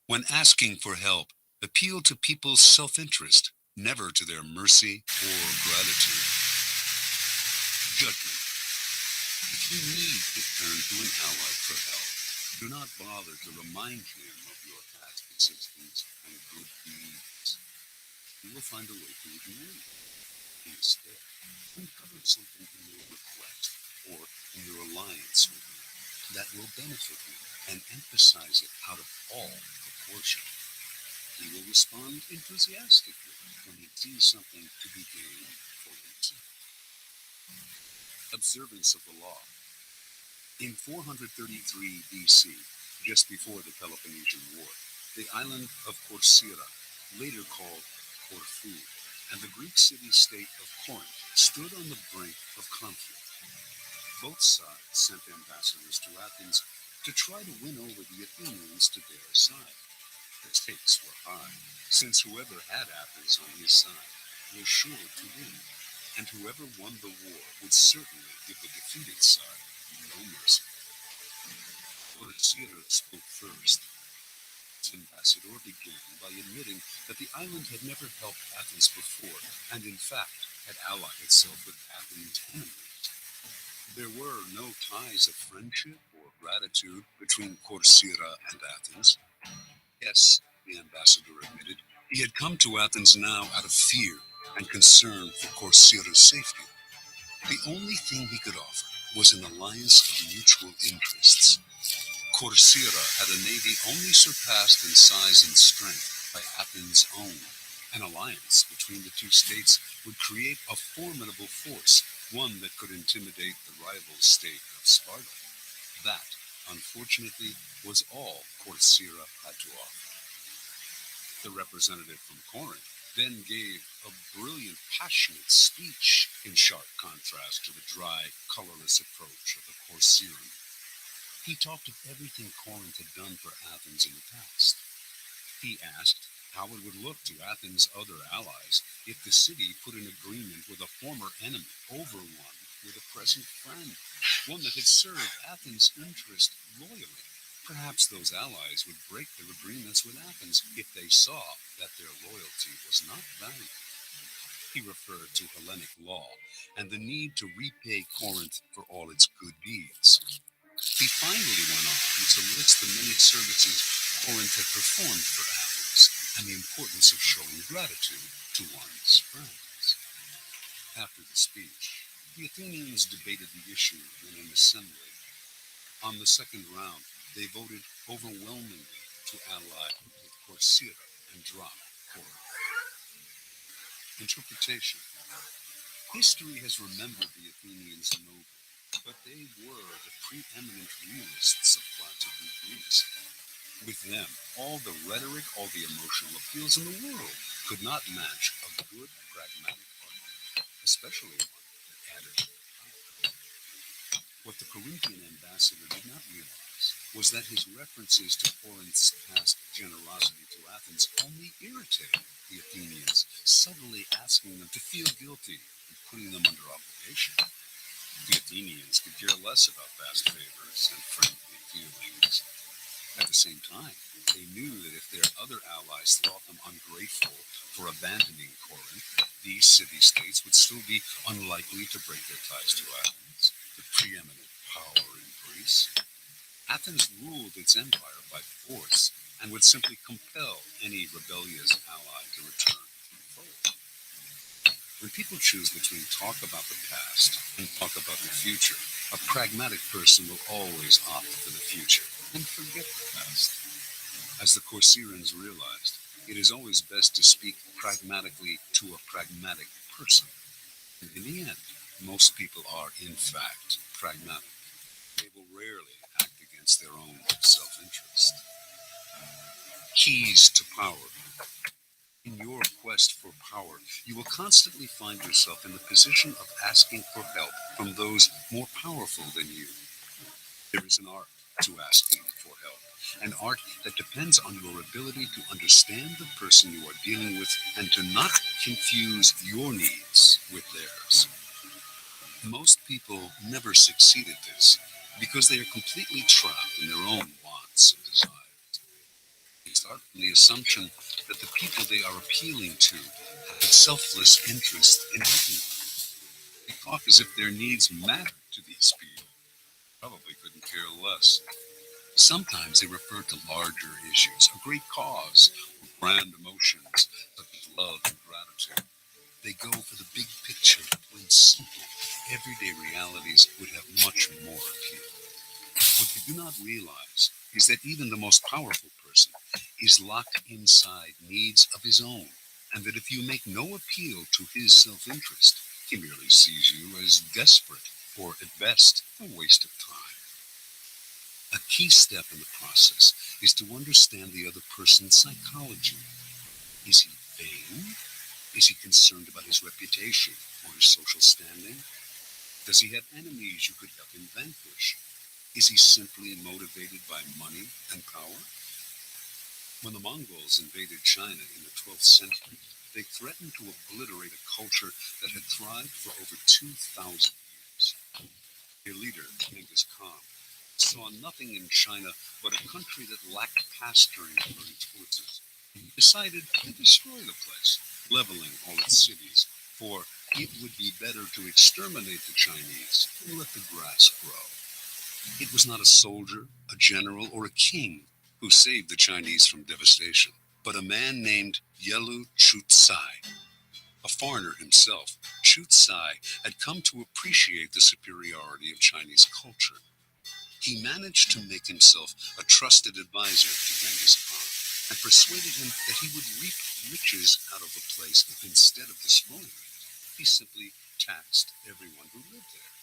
When asking for help, appeal to people's self-interest, never to their mercy or gratitude. Judgment. If you need to turn to an ally for help, do not bother to remind him of your past assistance and good deeds. You will find a way to ignore you. Instead, uncover something in your request or in your alliance with me that will benefit you and emphasize it out of all proportion. He will respond enthusiastically when he sees something to be gained for himself. Observance of the law. In 433 BC, just before the Peloponnesian War, the island of Corcyra, later called Corfu, and the Greek city-state of Corinth stood on the brink of conflict. Both sides sent ambassadors to Athens to try to win over the Athenians to their side. The stakes were high, since whoever had Athens on his side was sure to win, and whoever won the war would certainly give the defeated side no mercy. Corcyra spoke first. Its ambassador began by admitting that the island had never helped Athens before, and in fact had allied itself with Athens' enemies. There were no ties of friendship or gratitude between Corcyra and Athens. Yes, the ambassador admitted, he had come to Athens now out of fear and concern for Corcyra's safety. The only thing he could offer was an alliance of mutual interests. Corcyra had a navy only surpassed in size and strength by Athens' own. An alliance between the two states would create a formidable force, one that could intimidate the rival state of Sparta. That, unfortunately, was all Corcyra had to offer. The representative from Corinth then gave a brilliant, passionate speech in sharp contrast to the dry, colorless approach of the Corcyran. He talked of everything Corinth had done for Athens in the past. He asked how it would look to Athens' other allies if the city put an agreement with a former enemy over one with a present friend, one that had served Athens' interest loyally. Perhaps those allies would break their agreements with Athens if they saw that their loyalty was not valued. He referred to Hellenic law and the need to repay Corinth for all its good deeds. He finally went on to list the many services Corinth had performed for Athens and the importance of showing gratitude to one's friends. After the speech, the Athenians debated the issue in an assembly. On the second round, they voted overwhelmingly to ally with Corcyra and drop Corinth. Interpretation. History has remembered the Athenians nobly, but they were the preeminent realists of classical Greece. With them, all the rhetoric, all the emotional appeals in the world could not match a good, pragmatic argument, especially one that added to their power. What the Corinthian ambassador did not realize was that his references to Corinth's past generosity to Athens only irritated the Athenians, subtly asking them to feel guilty and putting them under obligation. The Athenians could care less about past favors and friendly feelings. At the same time, they knew that if their other allies thought them ungrateful for abandoning Corinth, these city-states would still be unlikely to break their ties to Athens, the preeminent power in Greece. Athens ruled its empire by force and would simply compel any rebellious ally to return to the fold. When people choose between talk about the past and talk about the future, a pragmatic person will always opt for the future and forget the past. As the Corcyrians realized, it is always best to speak pragmatically to a pragmatic person. And in the end, most people are, in fact, pragmatic. They will rarely act against their own self-interest. Keys to power. In your quest for power, you will constantly find yourself in the position of asking for help from those more powerful than you. There is an art to asking for help, an art that depends on your ability to understand the person you are dealing with and to not confuse your needs with theirs. Most people never succeed at this because they are completely trapped in their own wants and desires. They start from the assumption that the people they are appealing to have a selfless interest in helping them. They talk as if their needs matter to these people. Probably couldn't care less. Sometimes they refer to larger issues, a great cause, or grand emotions such as love and gratitude. They go for the big picture when simple everyday realities would have much more appeal. What they do not realize is that even the most powerful person is locked inside needs of his own, and that if you make no appeal to his self-interest, he merely sees you as desperate, or at best, a waste of time. A key step in the process is to understand the other person's psychology. Is he vain? Is he concerned about his reputation or his social standing? Does he have enemies you could help him vanquish? Is he simply motivated by money and power? When the Mongols invaded China in the 12th century, they threatened to obliterate a culture that had thrived for over 2,000 years. Their leader, Genghis Khan, saw nothing in China but a country that lacked pasturing for its forces. He decided to destroy the place, leveling all its cities, for it would be better to exterminate the Chinese than let the grass grow. It was not a soldier, a general, or a king who saved the Chinese from devastation, but a man named Yelu Chutsai. A foreigner himself, Chutsai had come to appreciate the superiority of Chinese culture. He managed to make himself a trusted advisor to Genghis Khan and persuaded him that he would reap riches out of the place if instead of destroying it, he simply taxed everyone who lived there.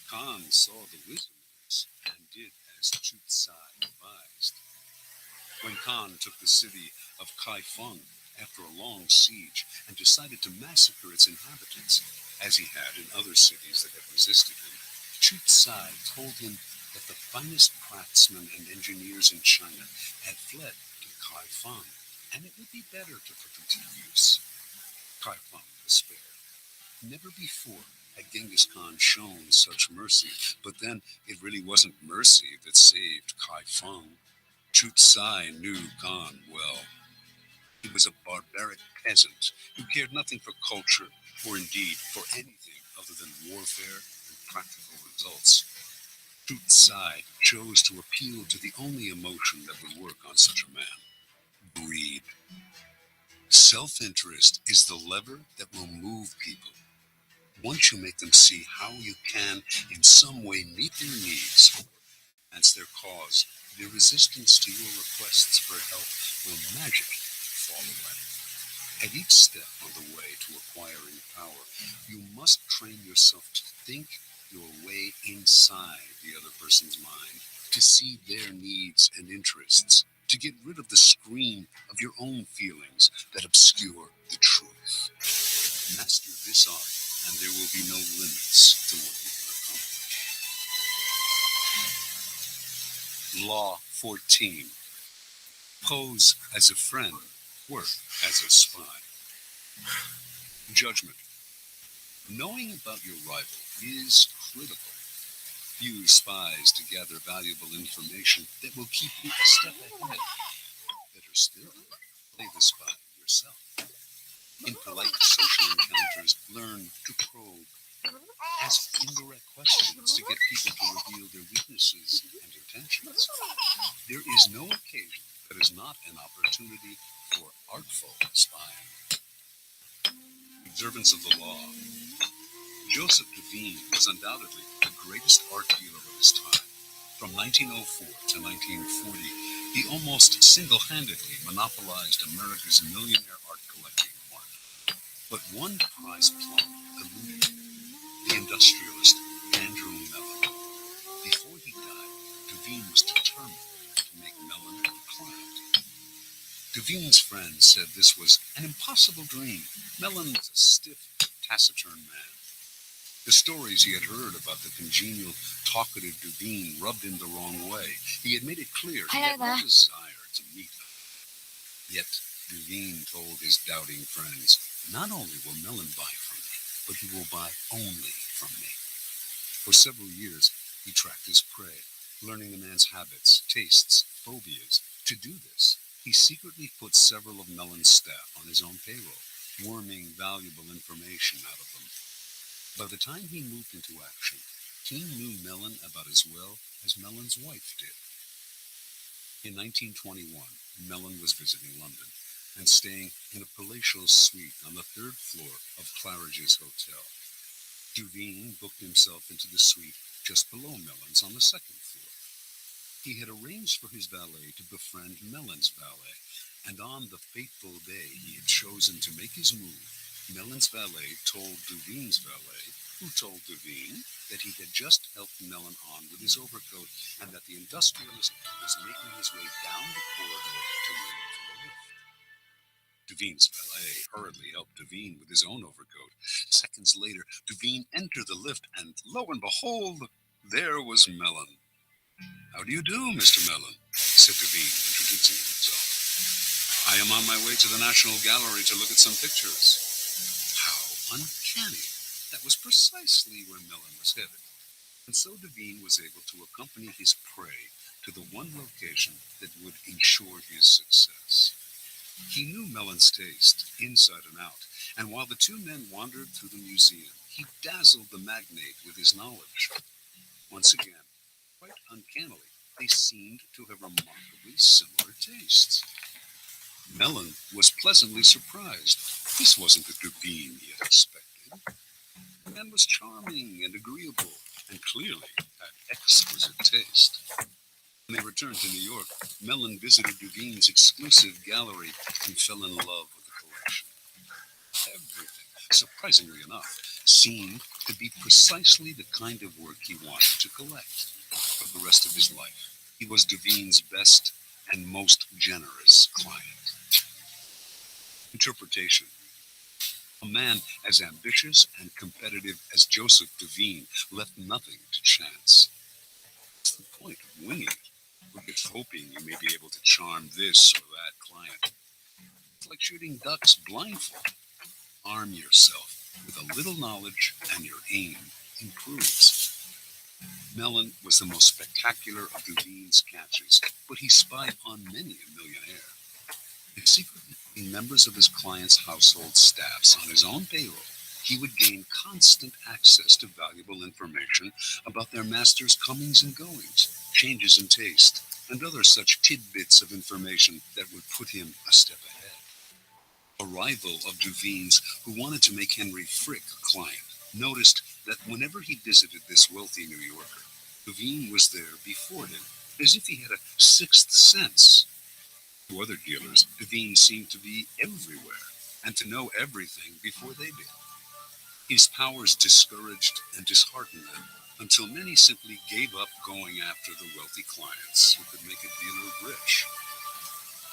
Khan saw the wisdom in this and did as Chutsai advised. When Khan took the city of Kaifeng after a long siege and decided to massacre its inhabitants, as he had in other cities that had resisted him, Chutsai told him that the finest craftsmen and engineers in China had fled to Kaifeng, and it would be better to put them to use. Kaifeng despaired. Never before had Genghis Khan shown such mercy, but then it really wasn't mercy that saved Kaifeng. Chutsai knew Khan well. He was a barbaric peasant who cared nothing for culture, or indeed for anything other than warfare and practical results. Chutsai chose to appeal to the only emotion that would work on such a man: greed. Self-interest is the lever that will move people. Once you make them see how you can in some way meet their needs or advance their cause, their resistance to your requests for help will magically fall away. At each step on the way to acquiring power, you must train yourself to think your way inside the other person's mind, to see their needs and interests, to get rid of the screen of your own feelings that obscure the truth. Master this art, and there will be no limits to what you can accomplish. Law 14. Pose as a friend, work as a spy. Judgment. Knowing about your rival is critical. Use spies to gather valuable information that will keep you a step ahead. Better still, play the spy yourself. In polite social encounters, learn to probe. Ask indirect questions to get people to reveal their weaknesses and intentions. There is no occasion that is not an opportunity for artful spying. Observance of the law. Joseph Devine was undoubtedly the greatest art dealer of his time. From 1904 to 1940, he almost single-handedly monopolized America's millionaire art collecting market. But one prize plum eluded him: the industrialist Andrew Mellon. Before he died, Devine was determined to make Mellon a client. Devine's friends said this was an impossible dream. Mellon was a stiff, taciturn man. The stories he had heard about the congenial, talkative Devine rubbed him the wrong way. He had made it clear he had no desire to meet him. Yet Devine told his doubting friends, "Not only will Mellon buy from me, but he will buy only from me." For several years, he tracked his prey, learning the man's habits, tastes, phobias. To do this, he secretly put several of Mellon's staff on his own payroll, worming valuable information out of them. By the time he moved into action, he knew Mellon about as well as Mellon's wife did. In 1921, Mellon was visiting London and staying in a palatial suite on the third floor of Claridge's Hotel. Duveen booked himself into the suite just below Mellon's on the second floor. He had arranged for his valet to befriend Mellon's valet, and on the fateful day he had chosen to make his move, Mellon's valet told Duveen's valet, who told Duveen that he had just helped Mellon on with his overcoat and that the industrialist was making his way down the corridor to wait for the lift. Duveen's valet hurriedly helped Duveen with his own overcoat. Seconds later, Duveen entered the lift, and lo and behold, there was Mellon. "How do you do, Mr. Mellon?" said Duveen, introducing himself. "I am on my way to the National Gallery to look at some pictures." How uncanny! That was precisely where Mellon was headed. And so Duveen was able to accompany his prey to the one location that would ensure his success. He knew Mellon's taste, inside and out, and while the two men wandered through the museum, he dazzled the magnate with his knowledge. Once again, quite uncannily, they seemed to have remarkably similar tastes. Mellon was pleasantly surprised. This wasn't the Duveen he had expected. The man was charming and agreeable, and clearly had exquisite taste. When they returned to New York, Mellon visited Duveen's exclusive gallery and fell in love with the collection. Everything, surprisingly enough, seemed to be precisely the kind of work he wanted to collect for the rest of his life. He was Duveen's best and most generous client. Interpretation. A man as ambitious and competitive as Joseph Duveen left nothing to chance. What's the point of winging it? Or just hoping you may be able to charm this or that client? It's like shooting ducks blindfold. Arm yourself with a little knowledge and your aim improves. Mellon was the most spectacular of Duveen's catches, but he spied on many a millionaire. And secretly putting members of his clients' household staffs on his own payroll, he would gain constant access to valuable information about their master's comings and goings, changes in taste, and other such tidbits of information that would put him a step ahead. A rival of Duveen's, who wanted to make Henry Frick a client, noticed that whenever he visited this wealthy New Yorker, Duveen was there before him, as if he had a sixth sense. To other dealers, Duveen seemed to be everywhere, and to know everything before they did. His powers discouraged and disheartened them, until many simply gave up going after the wealthy clients who could make a dealer rich.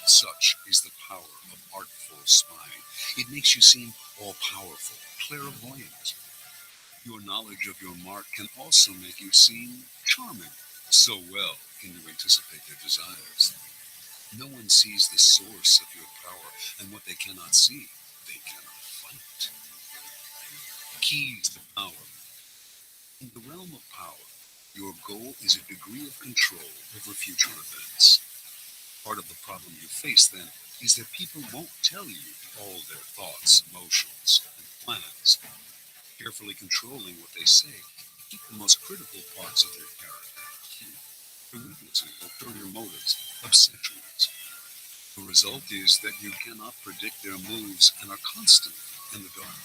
Such is the power of artful spying. It makes you seem all-powerful, clairvoyant. Your knowledge of your mark can also make you seem charming. So well can you anticipate their desires. No one sees the source of your power, and what they cannot see, they cannot fight. Keys to power. In the realm of power, your goal is a degree of control over future events. Part of the problem you face, then, is that people won't tell you all their thoughts, emotions, and plans. Carefully controlling what they say, keep the most critical parts of their character hidden. Their weaknesses, ulterior motives, obsessions. The result is that you cannot predict their moves and are constantly in the dark.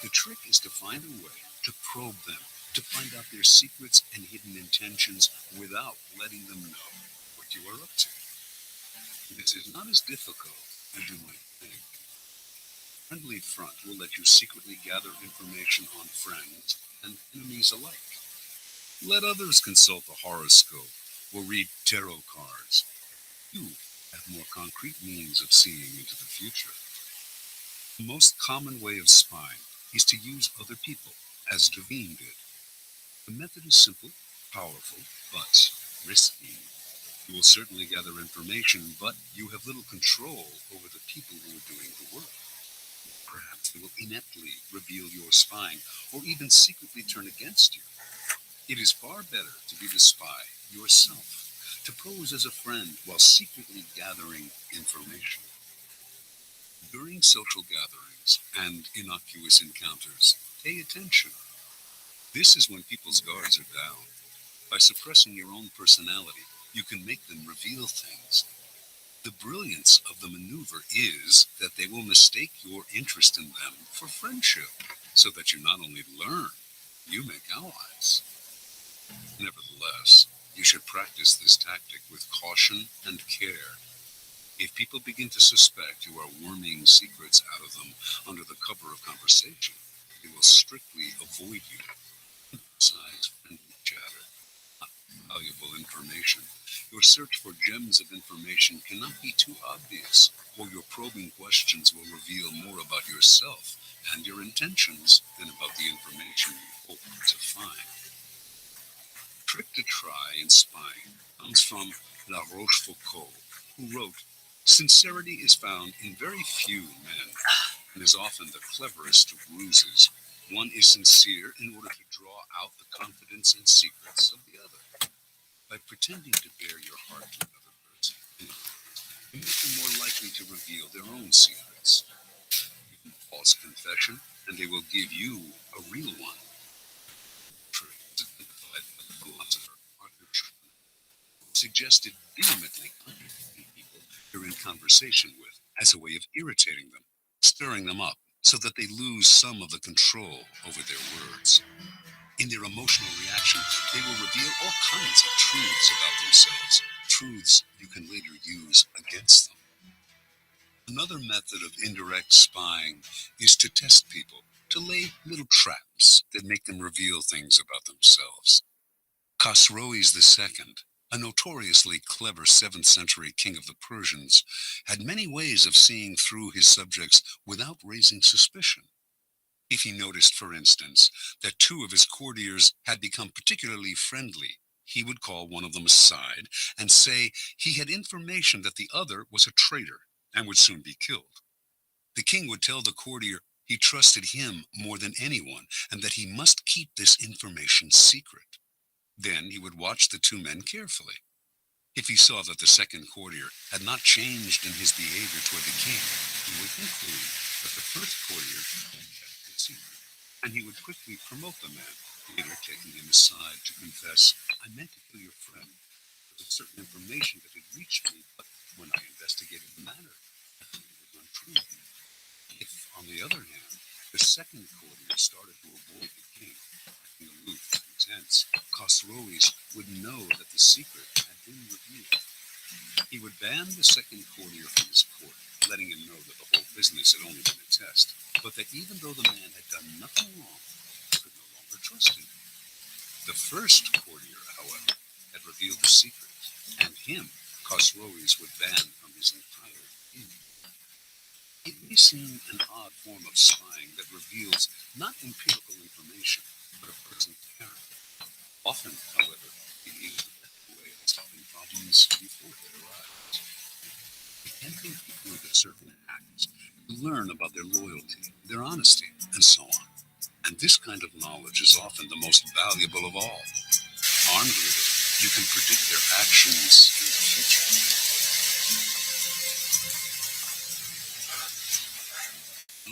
The trick is to find a way to probe them, to find out their secrets and hidden intentions without letting them know what you are up to. This is not as difficult as you might think. Friendly Front will let you secretly gather information on friends and enemies alike. Let others consult the horoscope or read tarot cards. You have more concrete means of seeing into the future. The most common way of spying is to use other people, as Duveen did. The method is simple, powerful, but risky. You will certainly gather information, but you have little control over the people who are doing the work. Perhaps they will ineptly reveal your spying, or even secretly turn against you. It is far better to be the spy yourself, to pose as a friend while secretly gathering information. During social gatherings and innocuous encounters, pay attention. This is when people's guards are down. By suppressing your own personality, you can make them reveal things. The brilliance of the maneuver is that they will mistake your interest in them for friendship, so that you not only learn, you make allies. Nevertheless, you should practice this tactic with caution and care. If people begin to suspect you are worming secrets out of them under the cover of conversation, they will strictly avoid you. Besides friendly chatter, not valuable information. Your search for gems of information cannot be too obvious, or your probing questions will reveal more about yourself and your intentions than about the information you hope to find. The trick to try in spying comes from La Rochefoucauld, who wrote, "Sincerity is found in very few men, and is often the cleverest of ruses. One is sincere in order to draw out the confidence and secrets of the other. By pretending to bare your heart to another person, you make them more likely to reveal their own secrets. False confession, and they will give you a real one." Truth is identified by the philosopher Arthur Schroeder, who suggested vehemently contradicting people you're in conversation with as a way of irritating them, stirring them up so that they lose some of the control over their words. In their emotional reaction, they will reveal all kinds of truths about themselves, truths you can later use against them. Another method of indirect spying is to test people, to lay little traps that make them reveal things about themselves. Khosroes II, a notoriously clever 7th century king of the Persians, had many ways of seeing through his subjects without raising suspicion. If he noticed, for instance, that two of his courtiers had become particularly friendly, he would call one of them aside and say he had information that the other was a traitor and would soon be killed. The king would tell the courtier he trusted him more than anyone and that he must keep this information secret. Then he would watch the two men carefully. If he saw that the second courtier had not changed in his behavior toward the king, he would conclude that the first courtier had kept it secret, and he would quickly promote the man, later taking him aside to confess, "I meant to kill your friend. There was certain information that had reached me, but when I investigated the matter, I found it was untrue." If, on the other hand, the second courtier started to avoid the king, acting aloof and tense, Khosroes would know that the secret had been revealed. He would ban the second courtier from his court, letting him know that the whole business had only been a test, but that even though the man had done nothing wrong, he could no longer trust him. The first courtier, however, had revealed the secret, and him Khosroes would ban from his entire kingdom. It may seem an odd form of spying that reveals not empirical information, but a person's character. Often, however, it is the best way of solving problems before they arise. Tempting people with certain acts to learn about their loyalty, their honesty, and so on. And this kind of knowledge is often the most valuable of all. Armed with it, you can predict their actions in the future.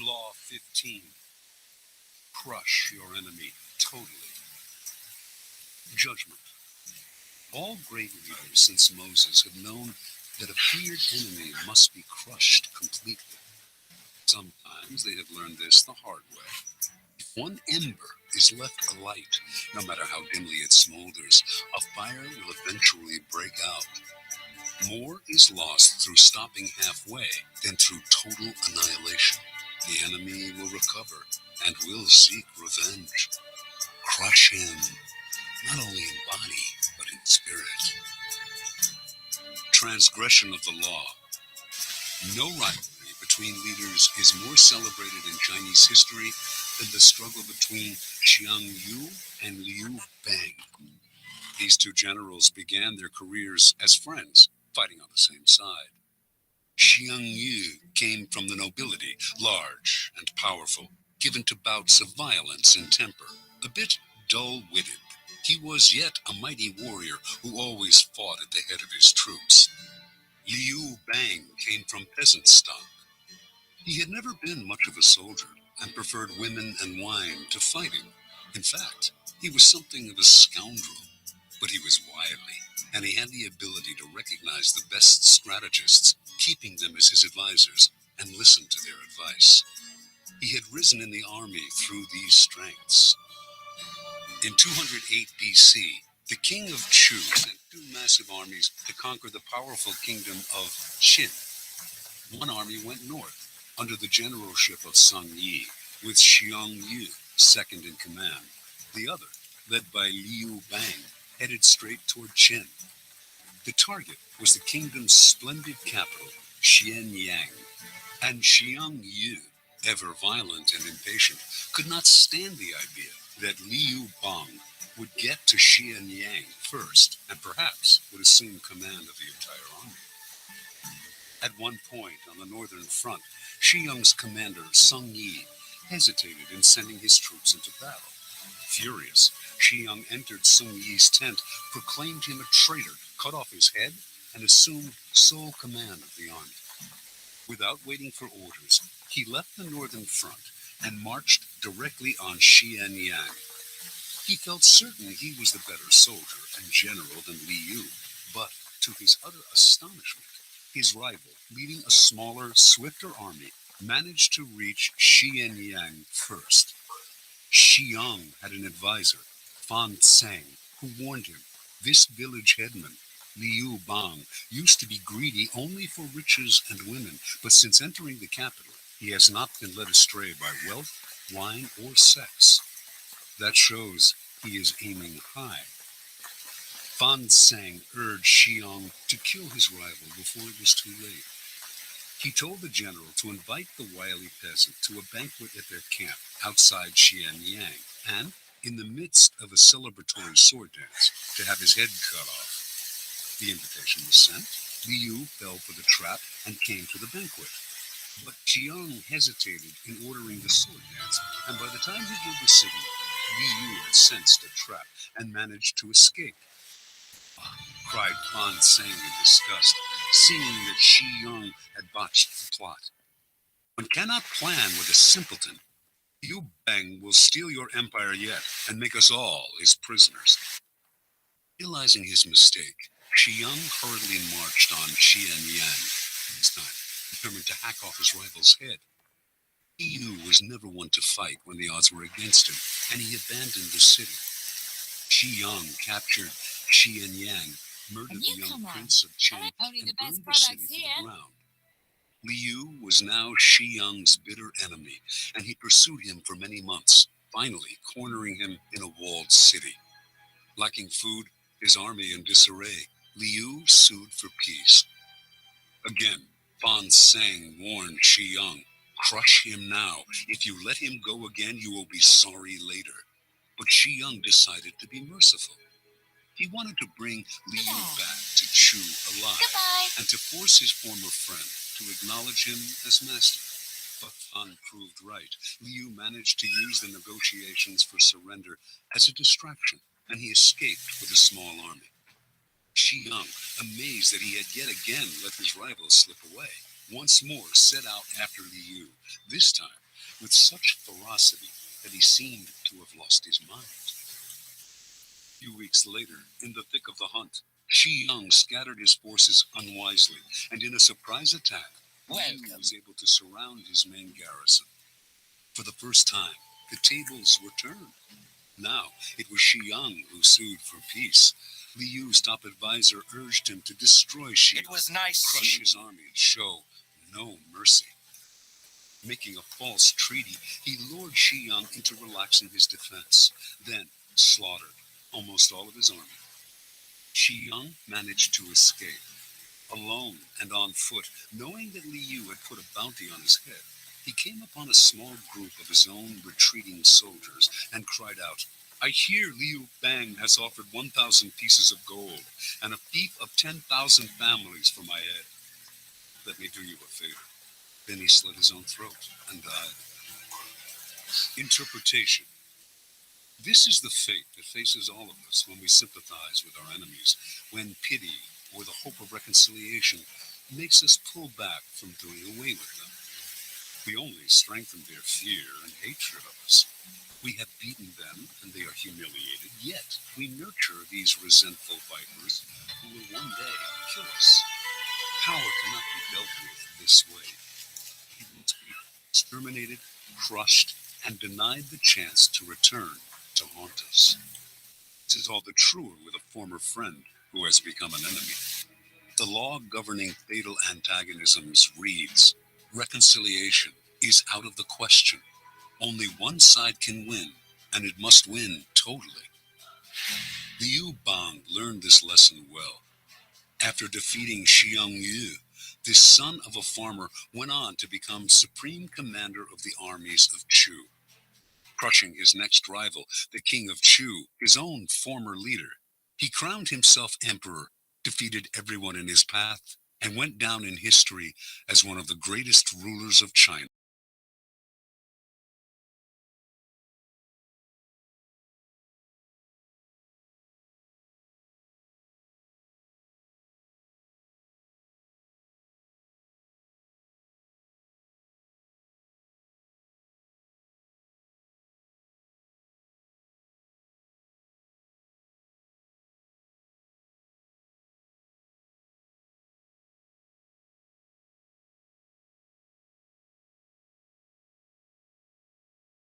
Law 15. Crush your enemy totally. Judgment. All great leaders since Moses have known that a feared enemy must be crushed completely. Sometimes they have learned this the hard way. If one ember is left alight, no matter how dimly it smolders, a fire will eventually break out. More is lost through stopping halfway than through total annihilation. The enemy will recover and will seek revenge. Crush him, not only in body, but in spirit. Transgression of the law. No rivalry between leaders is more celebrated in Chinese history than the struggle between Xiang Yu and Liu Bang. These two generals began their careers as friends, fighting on the same side. Xiang Yu came from the nobility, large and powerful, given to bouts of violence and temper, a bit dull-witted. He was yet a mighty warrior who always fought at the head of his troops. Liu Bang came from peasant stock. He had never been much of a soldier and preferred women and wine to fighting. In fact, he was something of a scoundrel, but he was wily, and he had the ability to recognize the best strategists, keeping them as his advisors, and listen to their advice. He had risen in the army through these strengths. In 208 BC, the king of Chu sent two massive armies to conquer the powerful kingdom of Qin. One army went north, under the generalship of Sung Yi, with Xiong Yu second in command. The other, led by Liu Bang, headed straight toward Qin. The target was the kingdom's splendid capital, Xianyang, and Xiong Yu, ever violent and impatient, could not stand the idea that Liu Bang would get to Xianyang first, and perhaps would assume command of the entire army. At one point on the northern front, Xiong's commander, Sung Yi, hesitated in sending his troops into battle. Furious, Xiong entered Sung Yi's tent, proclaimed him a traitor, cut off his head, and assumed sole command of the army. Without waiting for orders, he left the northern front and marched directly on Xianyang. He felt certain he was the better soldier and general than Liu, but to his utter astonishment, his rival, leading a smaller, swifter army, managed to reach Xianyang first. Xiong had an advisor, Fan Tsang, who warned him, this village headman, Liu Bang, used to be greedy only for riches and women, but since entering the capital, he has not been led astray by wealth, wine, or sex. That shows he is aiming high. Fan Tsang urged Xiong to kill his rival before it was too late. He told the general to invite the wily peasant to a banquet at their camp outside Xianyang, and, in the midst of a celebratory sword dance, to have his head cut off. The invitation was sent. Liu fell for the trap and came to the banquet. But Xiong hesitated in ordering the sword dance, and by the time he did the signal, Liu had sensed a trap and managed to escape. Cried Fan Tsang in disgust, seeing that Xiong had botched the plot. One cannot plan with a simpleton. Liu Bang will steal your empire yet and make us all his prisoners. Realizing his mistake, Xiong hurriedly marched on Xianyang, this time determined to hack off his rival's head. Liu was never one to fight when the odds were against him, and he abandoned the city. Xiong captured Xianyang, murdered the young prince of Qin, and burned the city to the ground. Liu was now Xiong's bitter enemy, and he pursued him for many months, finally cornering him in a walled city. Lacking food, his army in disarray, Liu sued for peace. Again, Fan Tsang warned Xiong, crush him now. If you let him go again, you will be sorry later. But Xiong decided to be merciful. He wanted to bring Liu back to Chu alive, and to force his former friend to acknowledge him as master. But Fan proved right. Liu managed to use the negotiations for surrender as a distraction, and he escaped with a small army. Xiong, amazed that he had yet again let his rivals slip away, once more set out after Liu, this time with such ferocity that he seemed to have lost his mind. A few weeks later, in the thick of the hunt, Xiong scattered his forces unwisely, and in a surprise attack, Liu was able to surround his main garrison. For the first time, the tables were turned. Now, it was Xiong who sued for peace. Liu's top advisor urged him to destroy Xiong, It was nice crush his army, and show no mercy. Making a false treaty, he lured Xiong into relaxing his defense, then slaughtered almost all of his army. Xiong managed to escape. Alone and on foot, knowing that Liu had put a bounty on his head, he came upon a small group of his own retreating soldiers and cried out, I hear Liu Bang has offered 1,000 pieces of gold and a fief of 10,000 families for my head. Let me do you a favor. Then he slit his own throat and died. Interpretation. This is the fate that faces all of us when we sympathize with our enemies, when pity or the hope of reconciliation makes us pull back from doing away with them. We only strengthen their fear and hatred of us. We have beaten them and they are humiliated, yet we nurture these resentful vipers who will one day kill us. Power cannot be dealt with this way. It must be exterminated, crushed, and denied the chance to return to haunt us. This is all the truer with a former friend who has become an enemy. The law governing fatal antagonisms reads, reconciliation is out of the question. Only one side can win, and it must win totally. Liu Bang learned this lesson well. After defeating Xiang Yu, the son of a farmer went on to become supreme commander of the armies of Chu, crushing his next rival, the king of Chu, his own former leader. He crowned himself emperor, defeated everyone in his path, and went down in history as one of the greatest rulers of China.